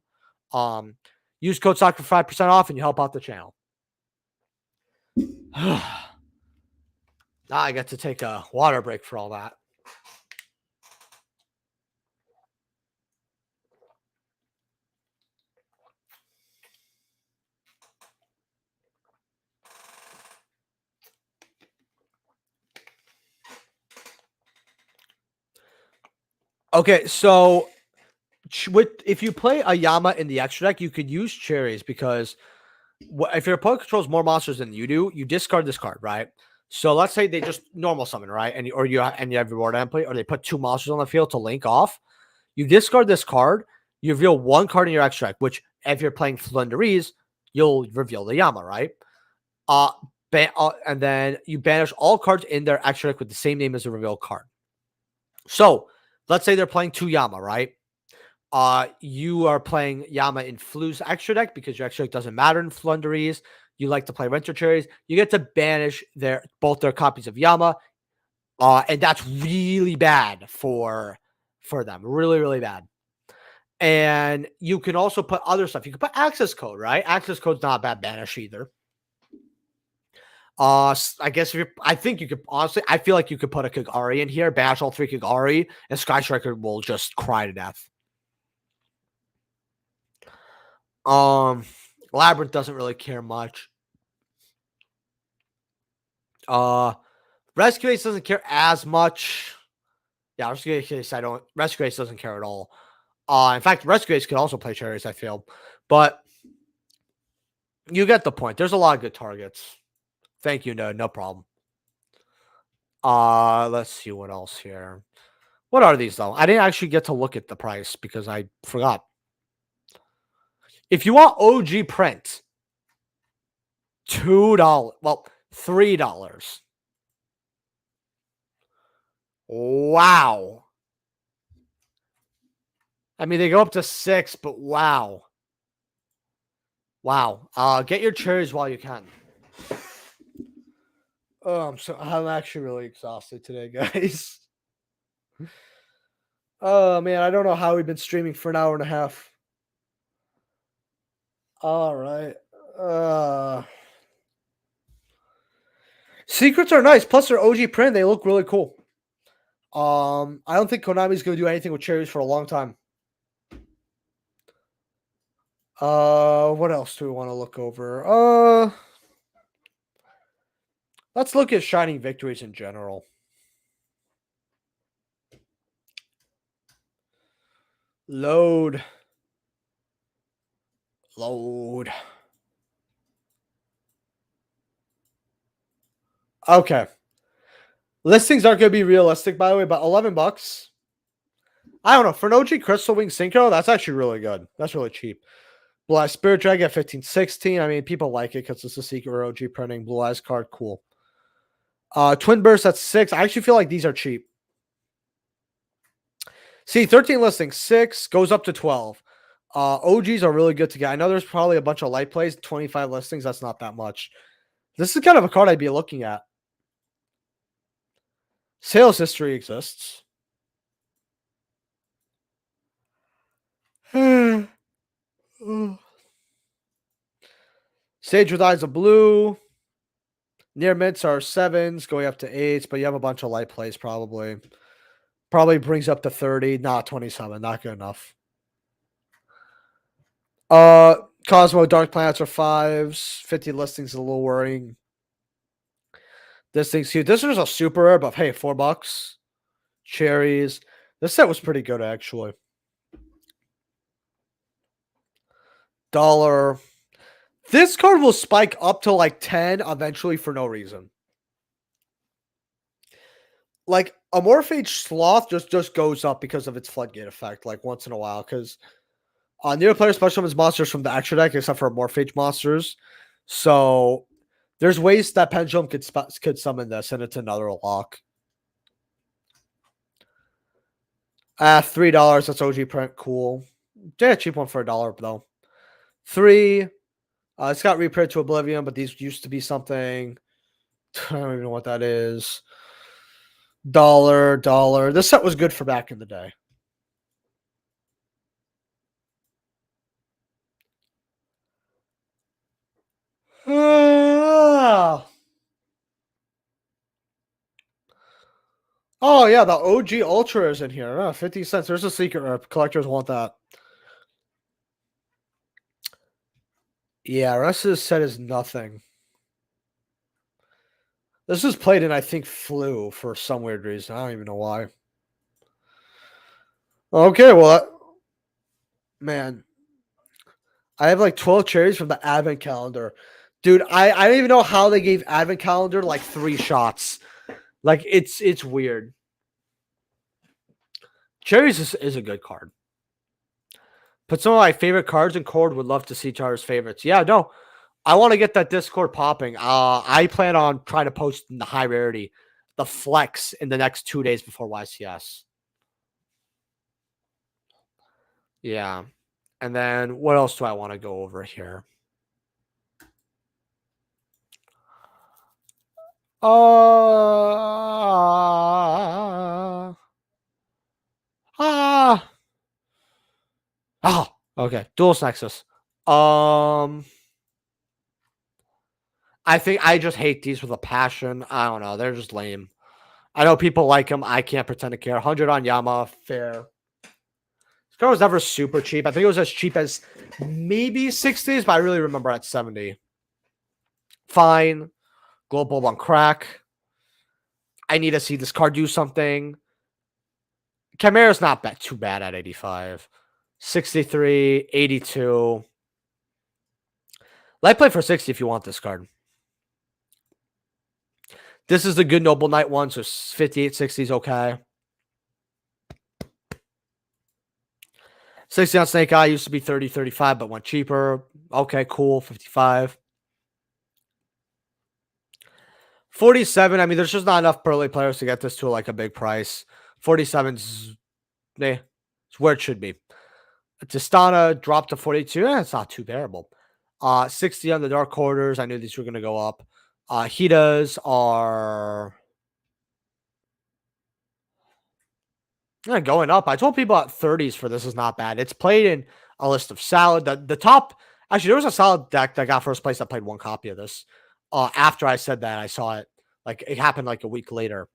Use code SOCK for 5% off, and you help out the channel. Now I get to take a water break for all that. Okay, so if you play a Yama in the extra deck, you could use cherries because if your opponent controls more monsters than you do, you discard this card, right? So let's say they just normal summon, right? And you have your reward play, or they put 2 monsters on the field to link off. You discard this card, you reveal 1 card in your extra deck, which if you're playing Flunderies, you'll reveal the Yama, right? And then you banish all cards in their extra deck with the same name as the reveal card. So let's say they're playing 2 Yama, right? You are playing Yama in Flu's extra deck because your extra deck doesn't matter in Flunderies. You like to play Winter Cherries. You get to banish both their copies of Yama. And that's really bad for them. Really, really bad. And you can also put other stuff. You can put access code, right? Access code's not a bad banish either. I guess I think you could honestly, I feel like you could put a Kagari in here, bash all 3 Kagari, and Sky Striker will just cry to death. Labyrinth doesn't really care much. Uh, Rescue Ace doesn't care as much. Yeah, Rescue Ace, Rescue Ace doesn't care at all. In fact, Rescue Ace could also play cherries, I feel. But you get the point. There's a lot of good targets. Thank you, no problem. Let's see what else here. What are these though? I didn't actually get to look at the price because I forgot. If you want OG print, $2. Well, $3. Wow. I mean, they go up to 6, but wow. Wow. Get your cherries while you can. Oh, I'm actually really exhausted today, guys. Oh man, I don't know how we've been streaming for an hour and a half. All right. Secrets are nice. Plus, they're OG print. They look really cool. I don't think Konami's going to do anything with cherries for a long time. What else do we want to look over? Let's look at Shining Victories in general. Load. Okay. Listings aren't going to be realistic, by the way, but $11. I don't know. For an OG Crystal Wing Synchro, that's actually really good. That's really cheap. Blue Eyes Spirit Dragon at 15.16. I mean, people like it because it's a secret OG printing. Blue Eyes card, cool. Twin Burst at 6. I actually feel like these are cheap. See, 13 listings, 6 goes up to 12. OGs are really good to get. I know there's probably a bunch of light plays, 25 listings. That's not that much. This is kind of a card I'd be looking at. Sales history exists. Sage with Eyes of Blue. Near mints are 7s, going up to 8s, but you have a bunch of light plays probably. Probably brings up to 30, not 27, not good enough. Cosmo Dark Planets are 5s. 50 listings is a little worrying. This thing's cute. This was a super rare, but hey, $4. Cherries. This set was pretty good, actually. $1. This card will spike up to like 10 eventually for no reason. Like, a Morphage Sloth just goes up because of its floodgate effect, like once in a while, because near player special summons monsters from the extra deck, except for Morphage monsters. So there's ways that Pendulum could summon this, and it's another lock. $3. That's OG print. Cool. Yeah, cheap one for $1 though. 3. It's got reprint to Oblivion, but these used to be something. I don't even know what that is. $1. This set was good for back in the day. Oh, yeah, the OG Ultra is in here. 50 cents. There's a secret rare. Collectors want that. Yeah, rest of this set is nothing. This was played in, I think, Flu for some weird reason. I don't even know why. Okay, well, man. I have like 12 cherries from the Advent Calendar. Dude, I don't even know how they gave Advent Calendar like 3 shots. Like, it's weird. Cherries is a good card. Put some of my favorite cards in Cord. Would love to see Char's favorites. Yeah, no. I want to get that Discord popping. I plan on trying to post the high rarity, the flex, in the next 2 days before YCS. Yeah. And then what else do I want to go over here? Okay. Duelist Nexus. I think I just hate these with a passion. I don't know. They're just lame. I know people like them. I can't pretend to care. 100 on Yama. Fair. This card was never super cheap. I think it was as cheap as maybe 60s, but I really remember at 70. Fine. Global on crack. I need to see this card do something. Chimera's not too bad at 85. 63, 82. Light play for 60 if you want this card. This is the good Noble Knight one, so 58, 60 is okay. 60 on Snake Eye used to be 30, 35, but went cheaper. Okay, cool. 55. 47. I mean, there's just not enough early players to get this to like a big price. 47's it's where it should be. Tistana dropped to 42. It's not too bearable. 60 on the Dark Quarters. I knew these were going to go up. Hitas are going up. I told people at 30s for this is not bad. It's played in a list of salad. The top, actually, there was a salad deck that got first place that played one copy of this. After I said that, I saw it. Like, it happened like a week later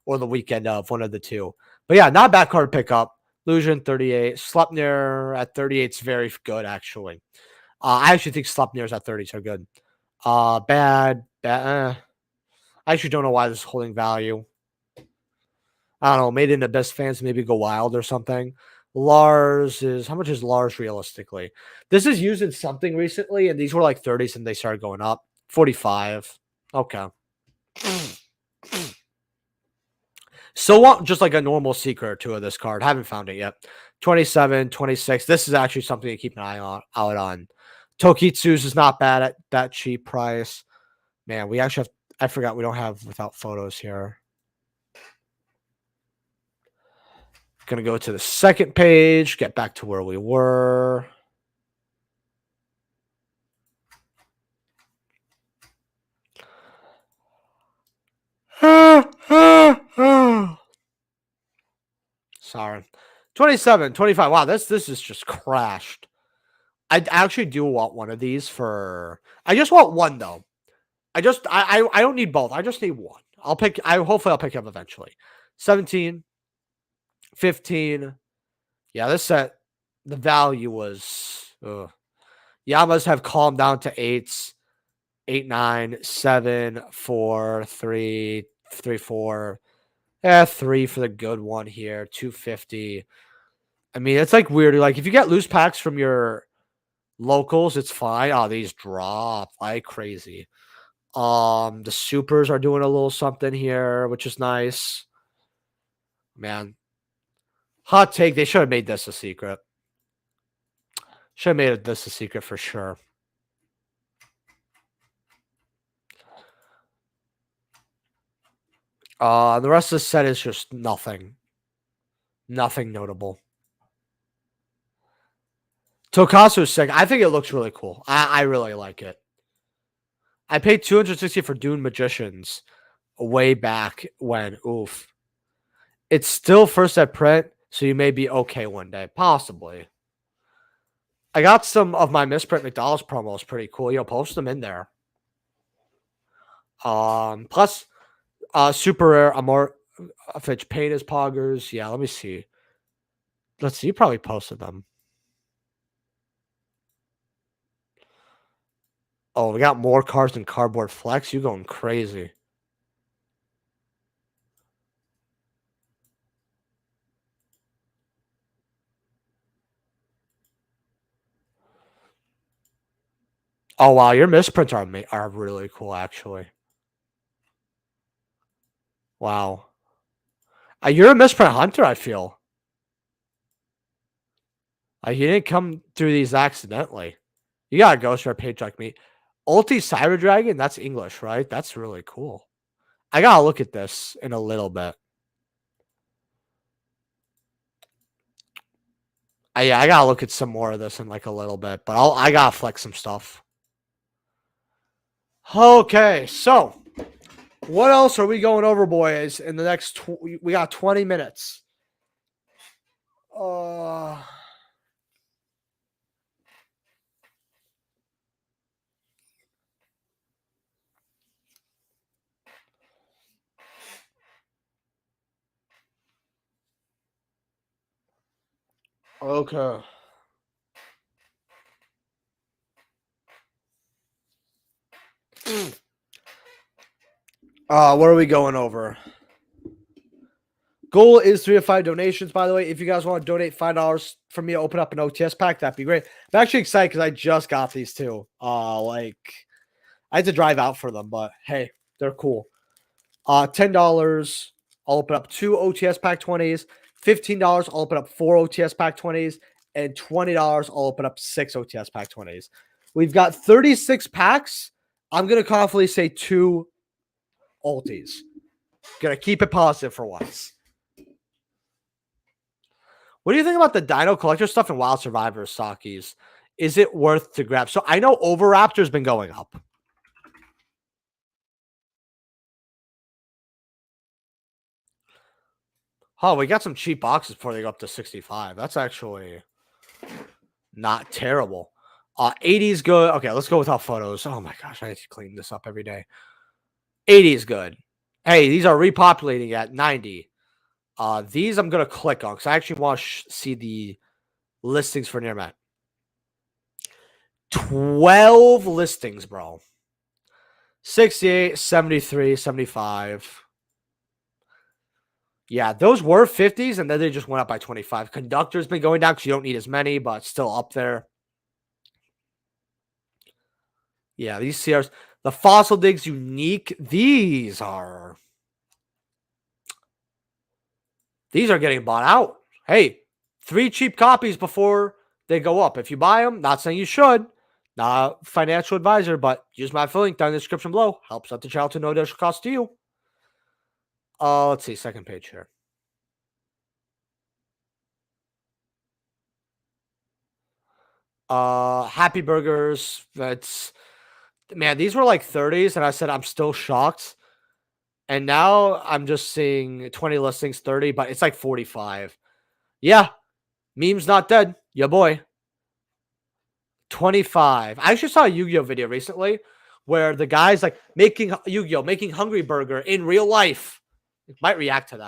or the weekend of, one of the two. But yeah, not bad card pickup. Illusion, 38. Sleipnir at 38 is very good, actually. I actually think Sleipnirs at 30s are good. Bad. I actually don't know why this is holding value. I don't know. Made in Abyss fans maybe go wild or something. Lars is, how much is Lars realistically? This is used in something recently, and these were like 30s and they started going up. 45. Okay. So what? Just like a normal secret or two of this card. Haven't found it yet. 27, 26. This is actually something to keep an eye out on. Tokitsu's is not bad at that cheap price. Man, we actually have, I forgot we don't have without photos here. Gonna go to the second page, get back to where we were. Sorry. 27, 25. Wow, this is just crashed. I actually do want one of these for, I just want one though. I don't need both. I just need one. Hopefully I'll pick up eventually. 17, 15. Yeah, this set, the value was, Yamas have calmed down to 8s. 8, 9, 7, 4, 3, 3, 4. Yeah, 3 for the good one here. 250. I mean, it's like weird. Like, if you get loose packs from your locals, it's fine. Oh, these drop like crazy. The supers are doing a little something here, which is nice. Man. Hot take, they should have made this a secret. Should have made this a secret for sure. The rest of the set is just nothing. Nothing notable. Tokasu is sick. I think it looks really cool. I really like it. I paid 260 for Dune Magicians way back when. Oof. It's still first at print, so you may be okay one day. Possibly. I got some of my misprint McDonald's promos pretty cool. You'll post them in there. Plus, super rare Amor Fitch Pain is poggers. Yeah, let me see. Let's see. You probably posted them. Oh, we got more cards than Cardboard Flex. You going crazy. Oh, wow. Your misprints are really cool, actually. Wow. You're a misprint hunter, I feel. You didn't come through these accidentally. You got a Ghost Rare page like me. Ulti Cyber Dragon, that's English, right? That's really cool. I gotta look at this in a little bit. Yeah, I gotta look at some more of this in like a little bit, but I gotta flex some stuff. Okay, so what else are we going over, boys? In the next, we got 20 minutes. Okay. What are we going over? Goal is 3 to 5 donations, by the way. If you guys want to donate $5 for me to open up an OTS pack, that'd be great. I'm actually excited because I just got these too. I had to drive out for them, but hey, they're cool. $10, I'll open up 2 OTS pack 20s. $15, I'll open up 4 OTS pack 20s. And $20, I'll open up 6 OTS pack 20s. We've got 36 packs. I'm going to confidently say 2 ulties. Gonna keep it positive for once. What do you think about the Dino Collector stuff and Wild Survivors, Sakis? Is it worth to grab? So I know Overraptor's been going up. Oh, we got some cheap boxes before they go up to 65. That's actually not terrible. 80's good. Okay, let's go without photos. Oh my gosh, I need to clean this up every day. 80 is good. Hey, these are repopulating at 90. These I'm gonna click on because I actually want to see the listings for near Matt. 12 listings, bro. 68, 73, 75. Yeah, those were 50s, and then they just went up by 25. Conductor's been going down because you don't need as many, but still up there. Yeah, these CRs. The Fossil Digs Unique. These are getting bought out. Hey, 3 cheap copies before they go up. If you buy them, not saying you should. Not a financial advisor, but use my affiliate link down in the description below. Helps out the channel to no additional cost to you. Let's see, second page here. Happy Burgers. That's, man, these were like 30s, and I said I'm still shocked. And now I'm just seeing 20 listings, 30, but it's like 45. Yeah, meme's not dead. Yeah, boy. 25. I actually saw a Yu-Gi-Oh video recently where the guy's like making Yu-Gi-Oh, making Hungry Burger in real life. Might react to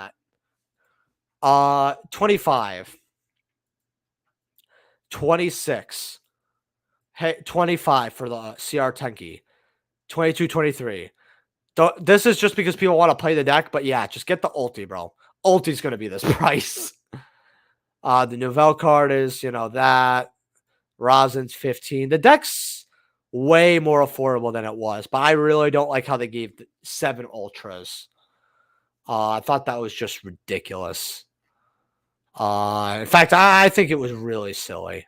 that. 25. 26. Hey, 25 for the CR Tenki. 22, 23. This is just because people want to play the deck, but yeah, just get the ulti, bro. Ulti's going to be this price. The Nouvelle card is, that. Rosin's 15. The deck's way more affordable than it was, but I really don't like how they gave 7 ultras. I thought that was just ridiculous. In fact, I think it was really silly.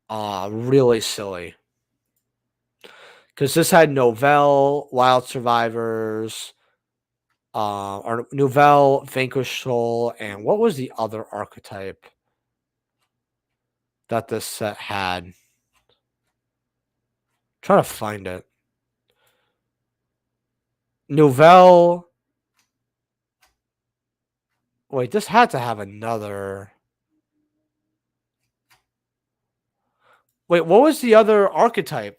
Really silly. Because this had Nouvelle, Wild Survivors, or Nouvelle, Vanquish Soul, and what was the other archetype that this set had? I'm trying to find it. Nouvelle. Wait, this had to have another. Wait, what was the other archetype?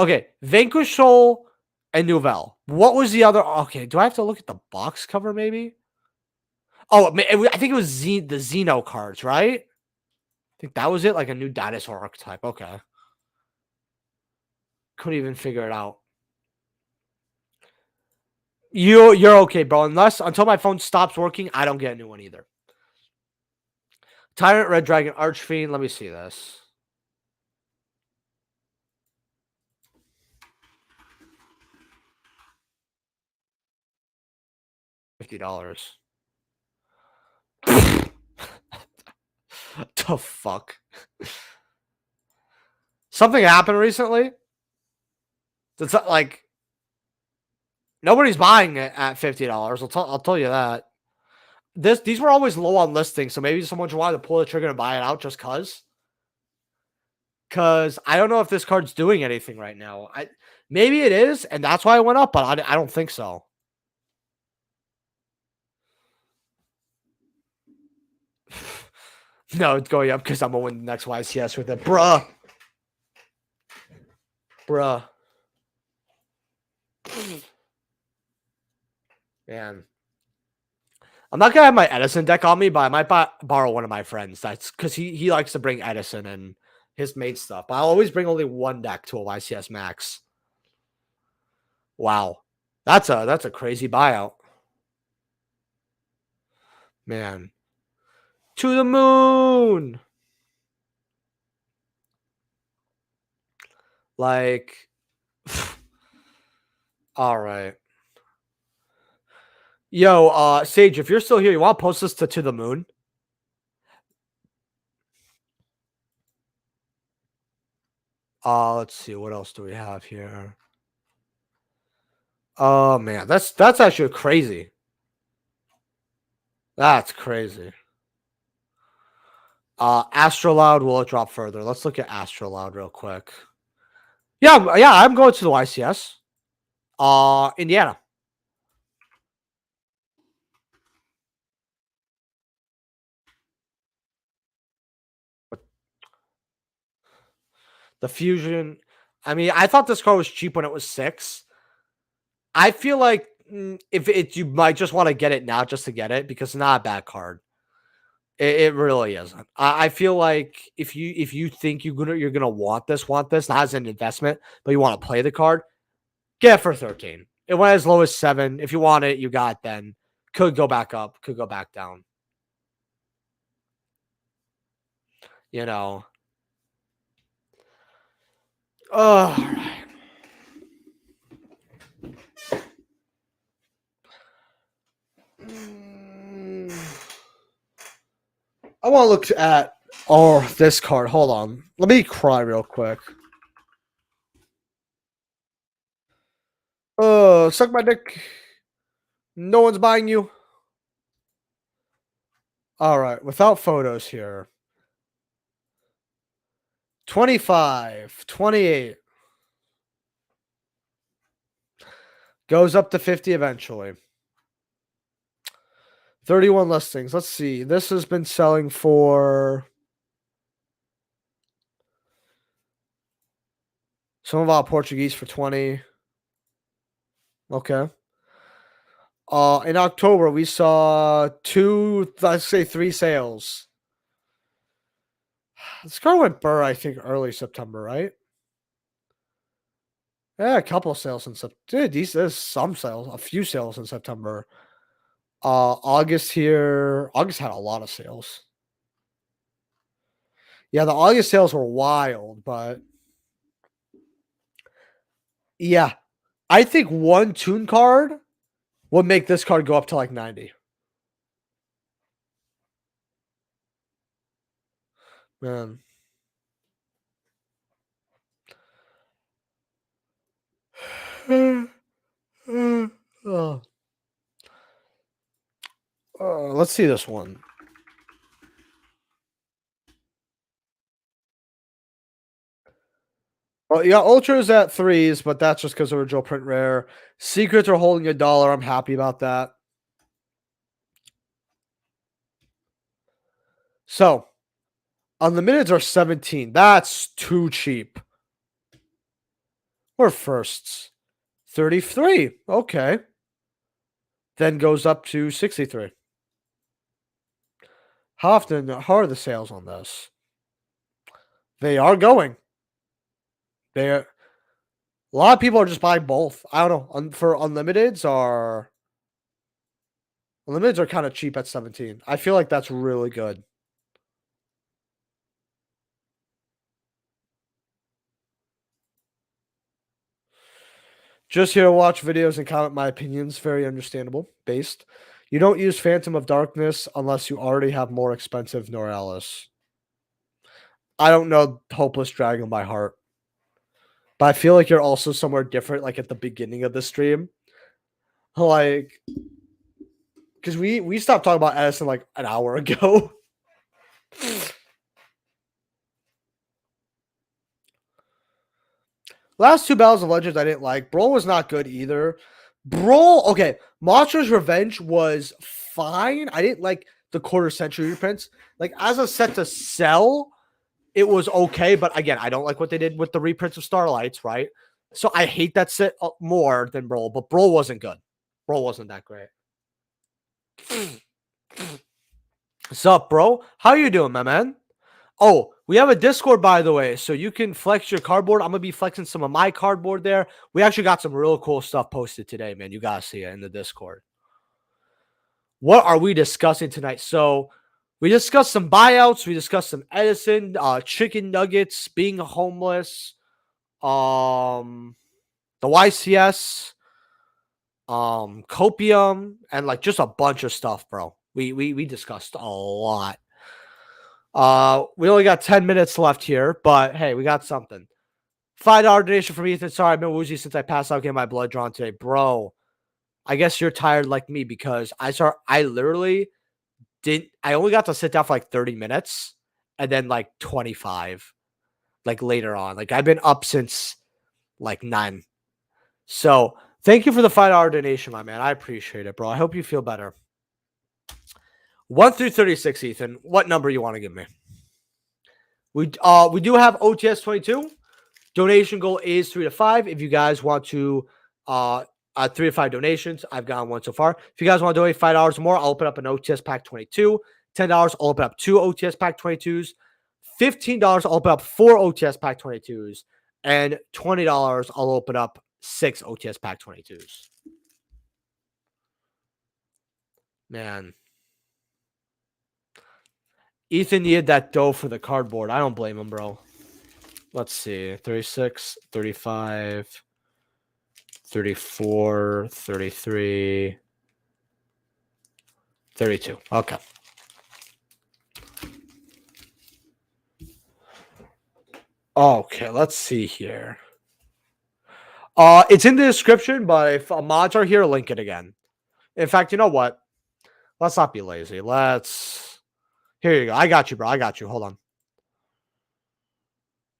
Okay, Vanquish Soul and Nouvelle. What was the other? Okay, do I have to look at the box cover maybe? Oh, I think it was the Xeno cards, right? I think that was it, like a new dinosaur archetype. Okay. Couldn't even figure it out. You're okay, bro. Until my phone stops working, I don't get a new one either. Tyrant, Red Dragon, Archfiend. Let me see this. $50. The fuck? Something happened recently. It's not like nobody's buying it at $50. I'll tell you that. These were always low on listing, so maybe someone just wanted to pull the trigger and buy it out just cause. Cause I don't know if this card's doing anything right now. Maybe it is, and that's why it went up, but I don't think so. No, it's going up because I'm gonna win the next YCS with it, bruh. Man, I'm not gonna have my Edison deck on me, but I might borrow one of my friends. That's because he likes to bring Edison and his main stuff. But I'll always bring only one deck to a YCS Max. Wow. That's a crazy buyout. Man. To the moon. Like, all right. Yo, Sage, if you're still here, you want to post this to the moon? Let's see. What else do we have here? Oh man, that's actually crazy. That's crazy. Astroloud, will it drop further? Let's look at Astroloud real quick. Yeah, I'm going to the YCS. Indiana. The Fusion. I mean, I thought this card was cheap when it was 6. I feel like if it you might just want to get it now just to get it because it's not a bad card. It really isn't. I feel like if you think you're gonna want this not as an investment, but you want to play the card, get it for 13. It went as low as 7. If you want it, you got it then. Could go back up, could go back down. You know. All right. I want to look at this card. Hold on. Let me cry real quick. Suck my dick. No one's buying you. All right, without photos here. 25, 28. Goes up to 50 eventually. 31 listings. Let's see. This has been selling for some of our Portuguese for 20. Okay. In October, we saw 3 sales. This car went burr, I think, early September, right? Yeah, a couple of sales in September. Dude, there's some sales, a few sales in September. August here. August had a lot of sales. Yeah, the August sales were wild, but yeah, I think one tune card would make this card go up to like 90. Man. Oh. Let's see this one. Well, yeah, Ultra's at 3s, but that's just because original print rare. Secrets are holding $1. I'm happy about that. So, unlimiteds are 17. That's too cheap. We're firsts. 33. Okay. Then goes up to 63. How are the sales on this? They are going. A lot of people are just buying both. I don't know. For unlimiteds are kind of cheap at 17. I feel like that's really good. Just here to watch videos and comment my opinions. Very understandable. Based. You don't use Phantom of Darkness unless you already have more expensive Noralis. I don't know Hopeless Dragon by heart. But I feel like you're also somewhere different, like at the beginning of the stream. Like, because we stopped talking about Edison like an hour ago. Last 2 battles of Legends I didn't like. Brawl was not good either. Brawl, okay. Monster's Revenge was fine. I didn't like the quarter century reprints. Like, as a set to sell, it was okay. But again, I don't like what they did with the reprints of Starlights, right? So I hate that set more than Brawl. But Brawl wasn't good. Brawl wasn't that great. Sup, bro? How you doing, my man? Oh, We have a Discord, by the way, so you can flex your cardboard. I'm gonna be flexing some of my cardboard there. We actually got some real cool stuff posted today, man. You gotta see it in the Discord. What are we discussing tonight? So we discussed some buyouts. We discussed some Edison, chicken nuggets, being homeless, the YCS, copium, and like just a bunch of stuff, bro. We discussed a lot. We only got 10 minutes left here, but hey, we got something. $5 donation from Ethan. Sorry, I've been woozy since I passed out getting my blood drawn today. Bro, I guess you're tired like me because I literally I only got to sit down for like 30 minutes and then like 25, like later on. Like I've been up since like 9. So thank you for the $5 donation, my man. I appreciate it, bro. I hope you feel better. 1 through 36, Ethan. What number you want to give me? We do have OTS 22. Donation goal is 3 to 5. If you guys want to 3 to 5 donations, I've gotten one so far. If you guys want to donate $5 or more, I'll open up an OTS pack 22. $10, I'll open up 2 OTS pack 22s. $15, I'll open up 4 OTS pack 22s. And $20, I'll open up 6 OTS pack 22s. Man. Ethan needed that dough for the cardboard. I don't blame him, bro. Let's see. 36, 35, 34, 33, 32. Okay. Okay, let's see here. It's in the description, but if mods are here, link it again. In fact, you know what? Let's not be lazy. Here you go. I got you, bro. I got you. Hold on.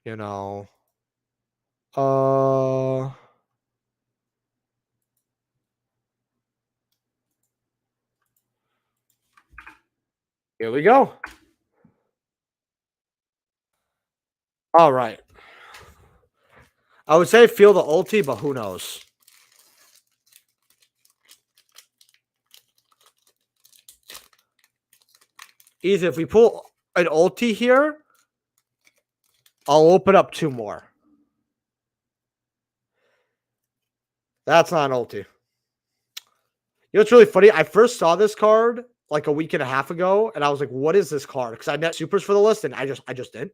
You know. Here we go. All right. I would say feel the ulti, but who knows? Ethan, if we pull an ulti here, I'll open up 2 more. That's not an ulti. You know what's really funny? I first saw this card like a week and a half ago, and I was like, "What is this card?" Because I net supers for the list, and I just did.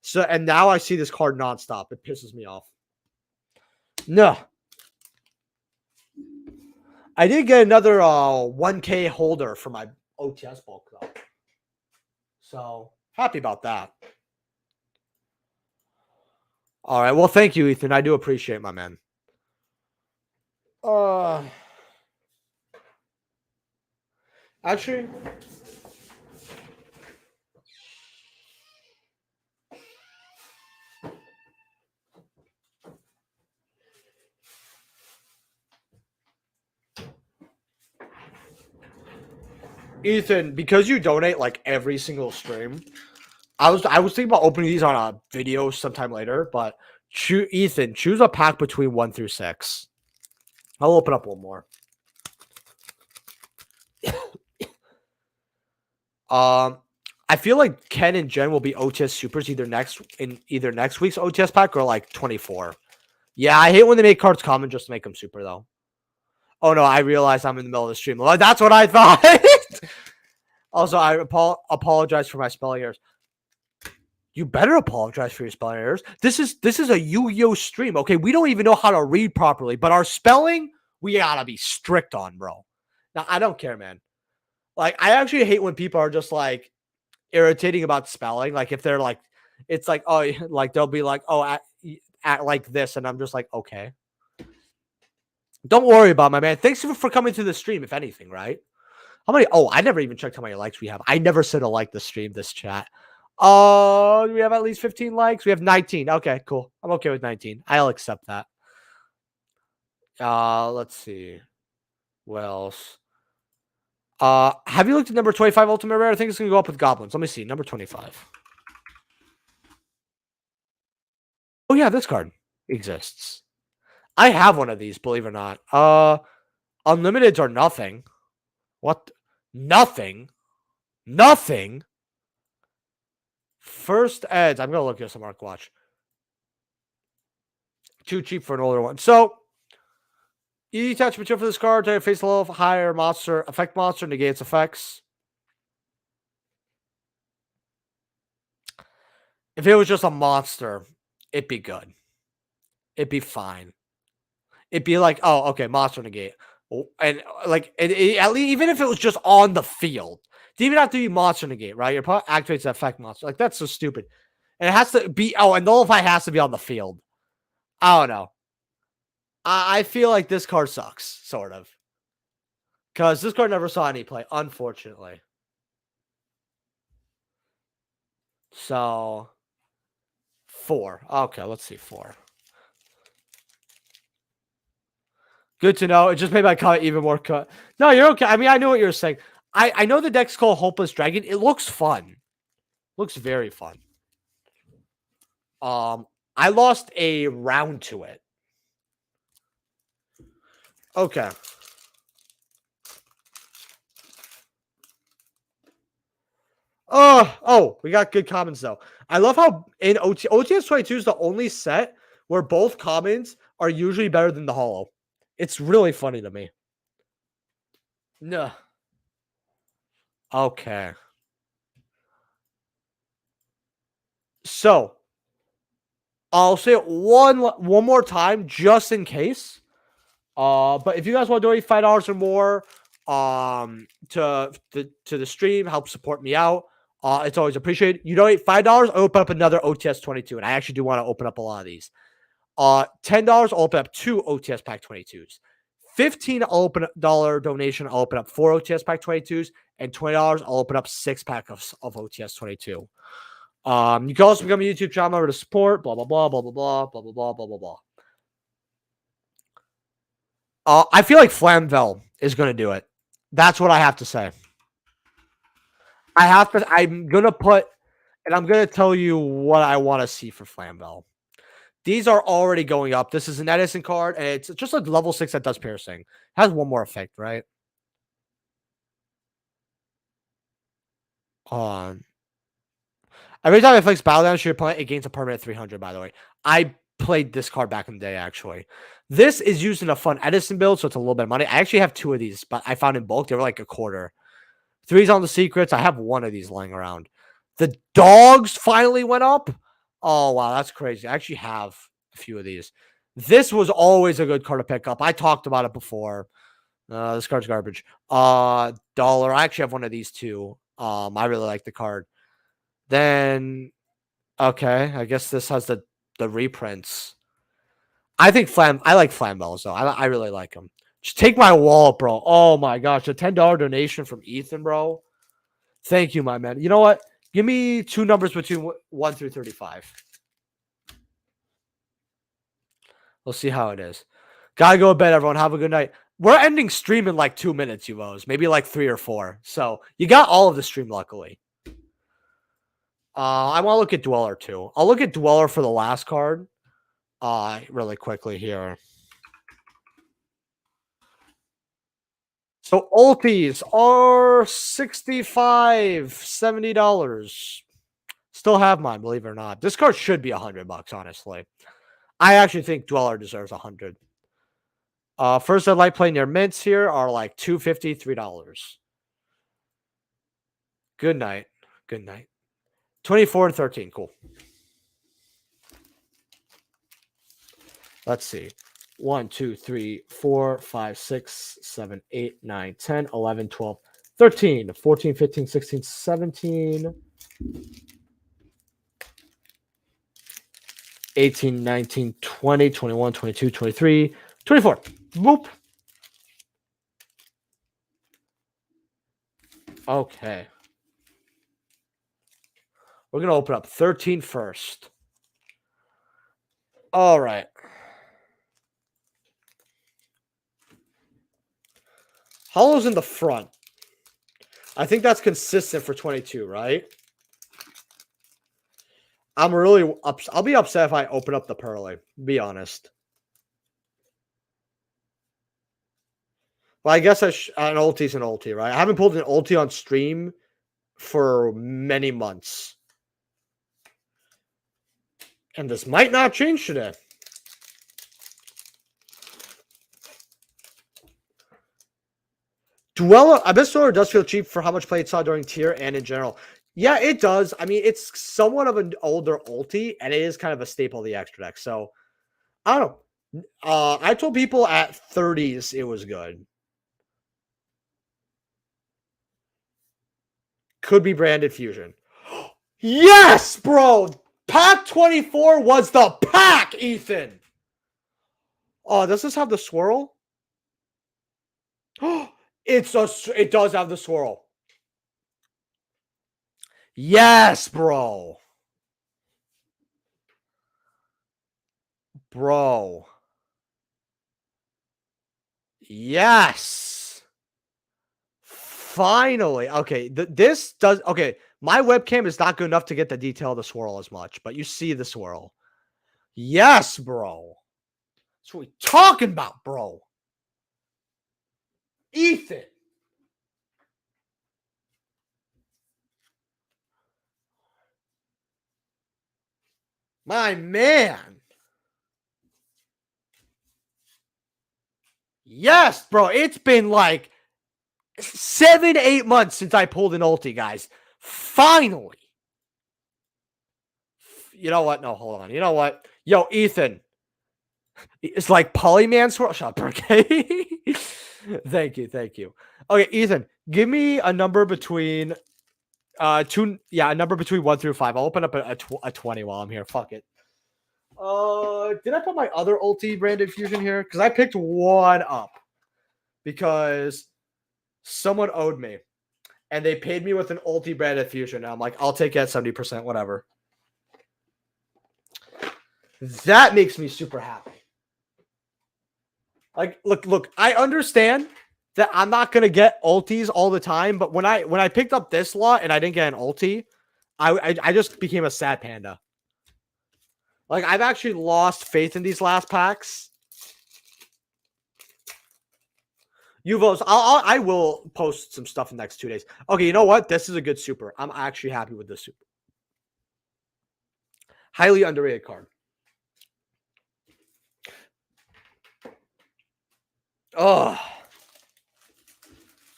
So, and now I see this card nonstop. It pisses me off. No, I did get another 1K holder for my OTS bulk though, so happy about that. All right, well, thank you, Ethan. I do appreciate it, my man. Actually. Ethan, because you donate like every single stream, I was thinking about opening these on a video sometime later, but Ethan, choose a pack between 1 through 6. I'll open up one more. I feel like Ken and Jen will be OTS supers either next week's OTS pack or like 24. Yeah, I hate when they make cards common just to make them super though. Oh no, I realized I'm in the middle of the stream. That's what I thought. Also, I apologize for my spelling errors. You better apologize for your spelling errors. This is a Yu-Gi-Oh stream, okay? We don't even know how to read properly, but our spelling, we gotta be strict on, bro. Now, I don't care, man. Like, I actually hate when people are just like irritating about spelling. Like, if they're like, it's like, oh, like they'll be like, oh, at like this, and I'm just like, okay. Don't worry about it, my man. Thanks for coming to the stream, if anything, right? How many? Oh, I never even checked how many likes we have. I never said a like the stream, this chat. Oh, we have at least 15 likes. We have 19. Okay, cool. I'm okay with 19. I'll accept that. Let's see. What else? Have you looked at number 25 Ultimate Rare? I think it's gonna go up with goblins. Let me see. Number 25. Oh yeah, this card exists. I have one of these, believe it or not. Unlimiteds are nothing. What? Nothing. Nothing. First eds. I'm gonna look at some Arc Watch. Too cheap for an older one. So you attach material for this card to face a little higher monster effect monster negates effects. If it was just a monster, it'd be good. It'd be fine. It'd be like, oh, okay, monster negate. And like at least even if it was just on the field, it even have to be monster negate, right? Your opponent activates the effect monster. Like that's so stupid. And it has to be and nullify has to be on the field. I don't know. I feel like this card sucks, sort of. Because this card never saw any play, unfortunately. So 4. Okay, let's see 4. Good to know. It just made my cut even more cut. No, you're okay. I mean, I know what you're saying. I know the deck's called Hopeless Dragon. It looks fun. Looks very fun. I lost a round to it. Okay. Oh, we got good comments though. I love how in OTS 22 is the only set where both commons are usually better than the holo. It's really funny to me. No. Okay. So I'll say it one more time just in case. But if you guys want to donate $5 or more, to the stream, help support me out. It's always appreciated. You donate $5, I open up another OTS 22, and I actually do want to open up a lot of these. $10, I'll open up 2 OTS Pack 22s. $15 I'll open up donation, I'll open up 4 OTS Pack 22s, and $20 I'll open up 6 pack of OTS 22. You can also become a YouTube channel member to support, blah blah blah blah blah blah blah blah blah blah blah blah. I feel like Flamvel is going to do it. That's what I have to say. I'm going to put, and I'm going to tell you what I want to see for Flamvel. These are already going up. This is an Edison card, and it's just like level 6 that does piercing. It has one more effect, right? Every time it inflicts battle damage to your opponent, it gains a permanent 300, by the way. I played this card back in the day, actually. This is used in a fun Edison build, so it's a little bit of money. I actually have 2 of these, but I found in bulk. They were like a quarter. 3's on the secrets. I have 1 of these lying around. The dogs finally went up. Oh, wow. That's crazy. I actually have a few of these. This was always a good card to pick up. I talked about it before. This card's garbage. Dollar. I actually have 1 of these too. I really like the card. Then, okay. I guess this has the reprints. I like Flamels, though. I really like them. Just take my wallet, bro. Oh, my gosh. A $10 donation from Ethan, bro. Thank you, my man. You know what? Give me 2 numbers between 1 through 35. We'll see how it is. Gotta go to bed, everyone. Have a good night. We're ending stream in like 2 minutes, you O's. Maybe like 3 or 4. So you got all of the stream, luckily. I want to look at Dweller, too. I'll look at Dweller for the last card. Really quickly here. So ultis are $65, $70. Still have mine, believe it or not. This card should be $100, honestly. I actually think Dweller deserves 100. First Ed Light Play near mints here are like $2.50, $3. Good night. Good night. 24 and 13. Cool. Let's see. 1, 2, 3, 4, 5, 6, 7, 8, 9, 10, 11, 12, 13, 14, 15, 16, 17, 18, 19, 20, 21, 22, 23, 24. Boop. Okay. We're going to open up 13 first. All right. Hollow's in the front. I think that's consistent for 22, right? I'm really I'll be upset if I open up the Pearly, be honest. Well, I guess an ulti's an ulti, right? I haven't pulled an ulti on stream for many months. And this might not change today. Dweller, Abyss Dweller does feel cheap for how much play it saw during tier and in general. Yeah, it does. I mean, it's somewhat of an older ulti, and it is kind of a staple of the extra deck. So, I don't know. I told people at 30s it was good. Could be branded fusion. Yes, bro! Pack 24 was the pack, Ethan! Oh, does this have the swirl? It does have the swirl. Yes, bro. Bro. Yes. Finally. Okay, this does... Okay, my webcam is not good enough to get the detail of the swirl as much, but you see the swirl. Yes, bro. That's what we talking about, bro. Ethan. My man. Yes, bro. It's been like 7 to 8 months since I pulled an ulti, guys. Finally. You know what? No, hold on. You know what? Yo, Ethan. It's like Polyman swirl. Shut up, okay? Thank you. Okay, Ethan, give me a number between a number between 1 through 5. I'll open up a 20 while I'm here. Fuck it. Did I put my other ulti branded fusion here? Because I picked one up because someone owed me and they paid me with an ulti branded fusion. And I'm like, I'll take it at 70%, whatever. That makes me super happy. Like, look, I understand that I'm not gonna get ultis all the time, but when I picked up this lot and I didn't get an ulti, I just became a sad panda. Like, I've actually lost faith in these last packs. Yuvos, I will post some stuff in the next 2 days. Okay, you know what? This is a good super. I'm actually happy with this super. Highly underrated card. Oh.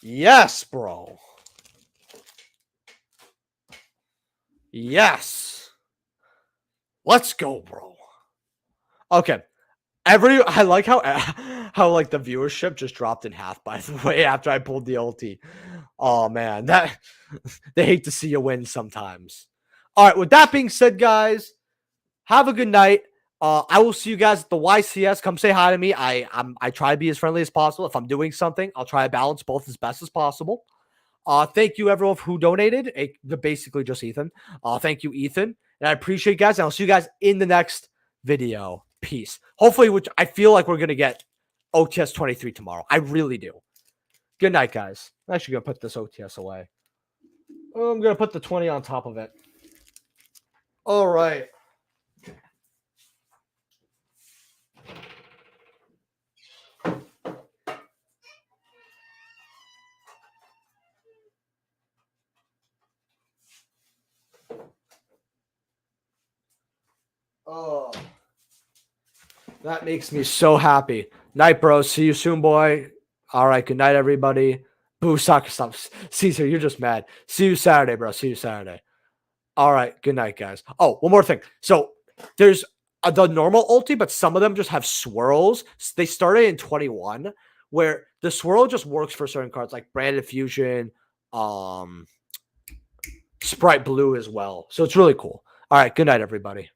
Yes, bro. Yes. Let's go, bro. Okay. I like how like the viewership just dropped in half, by the way, after I pulled the ulti. Oh man, that they hate to see you win sometimes. All right, with that being said, guys, have a good night. I will see you guys at the YCS. Come say hi to me. I try to be as friendly as possible. If I'm doing something, I'll try to balance both as best as possible. Thank you everyone who donated. Basically just Ethan. Thank you, Ethan. And I appreciate you guys. And I'll see you guys in the next video. Peace. Hopefully, which I feel like we're going to get OTS 23 tomorrow. I really do. Good night, guys. I'm actually going to put this OTS away. I'm going to put the 20 on top of it. All right. Oh, that makes me so happy. Night, bro. See you soon, boy. All right. Good night, everybody. Boo, soccer stuff. Caesar, you're just mad. See you Saturday, bro. See you Saturday. All right. Good night, guys. Oh, one more thing. So there's the normal ulti, but some of them just have swirls. They started in 21, where the swirl just works for certain cards, like Branded Fusion, Sprite Blue as well. So it's really cool. All right. Good night, everybody.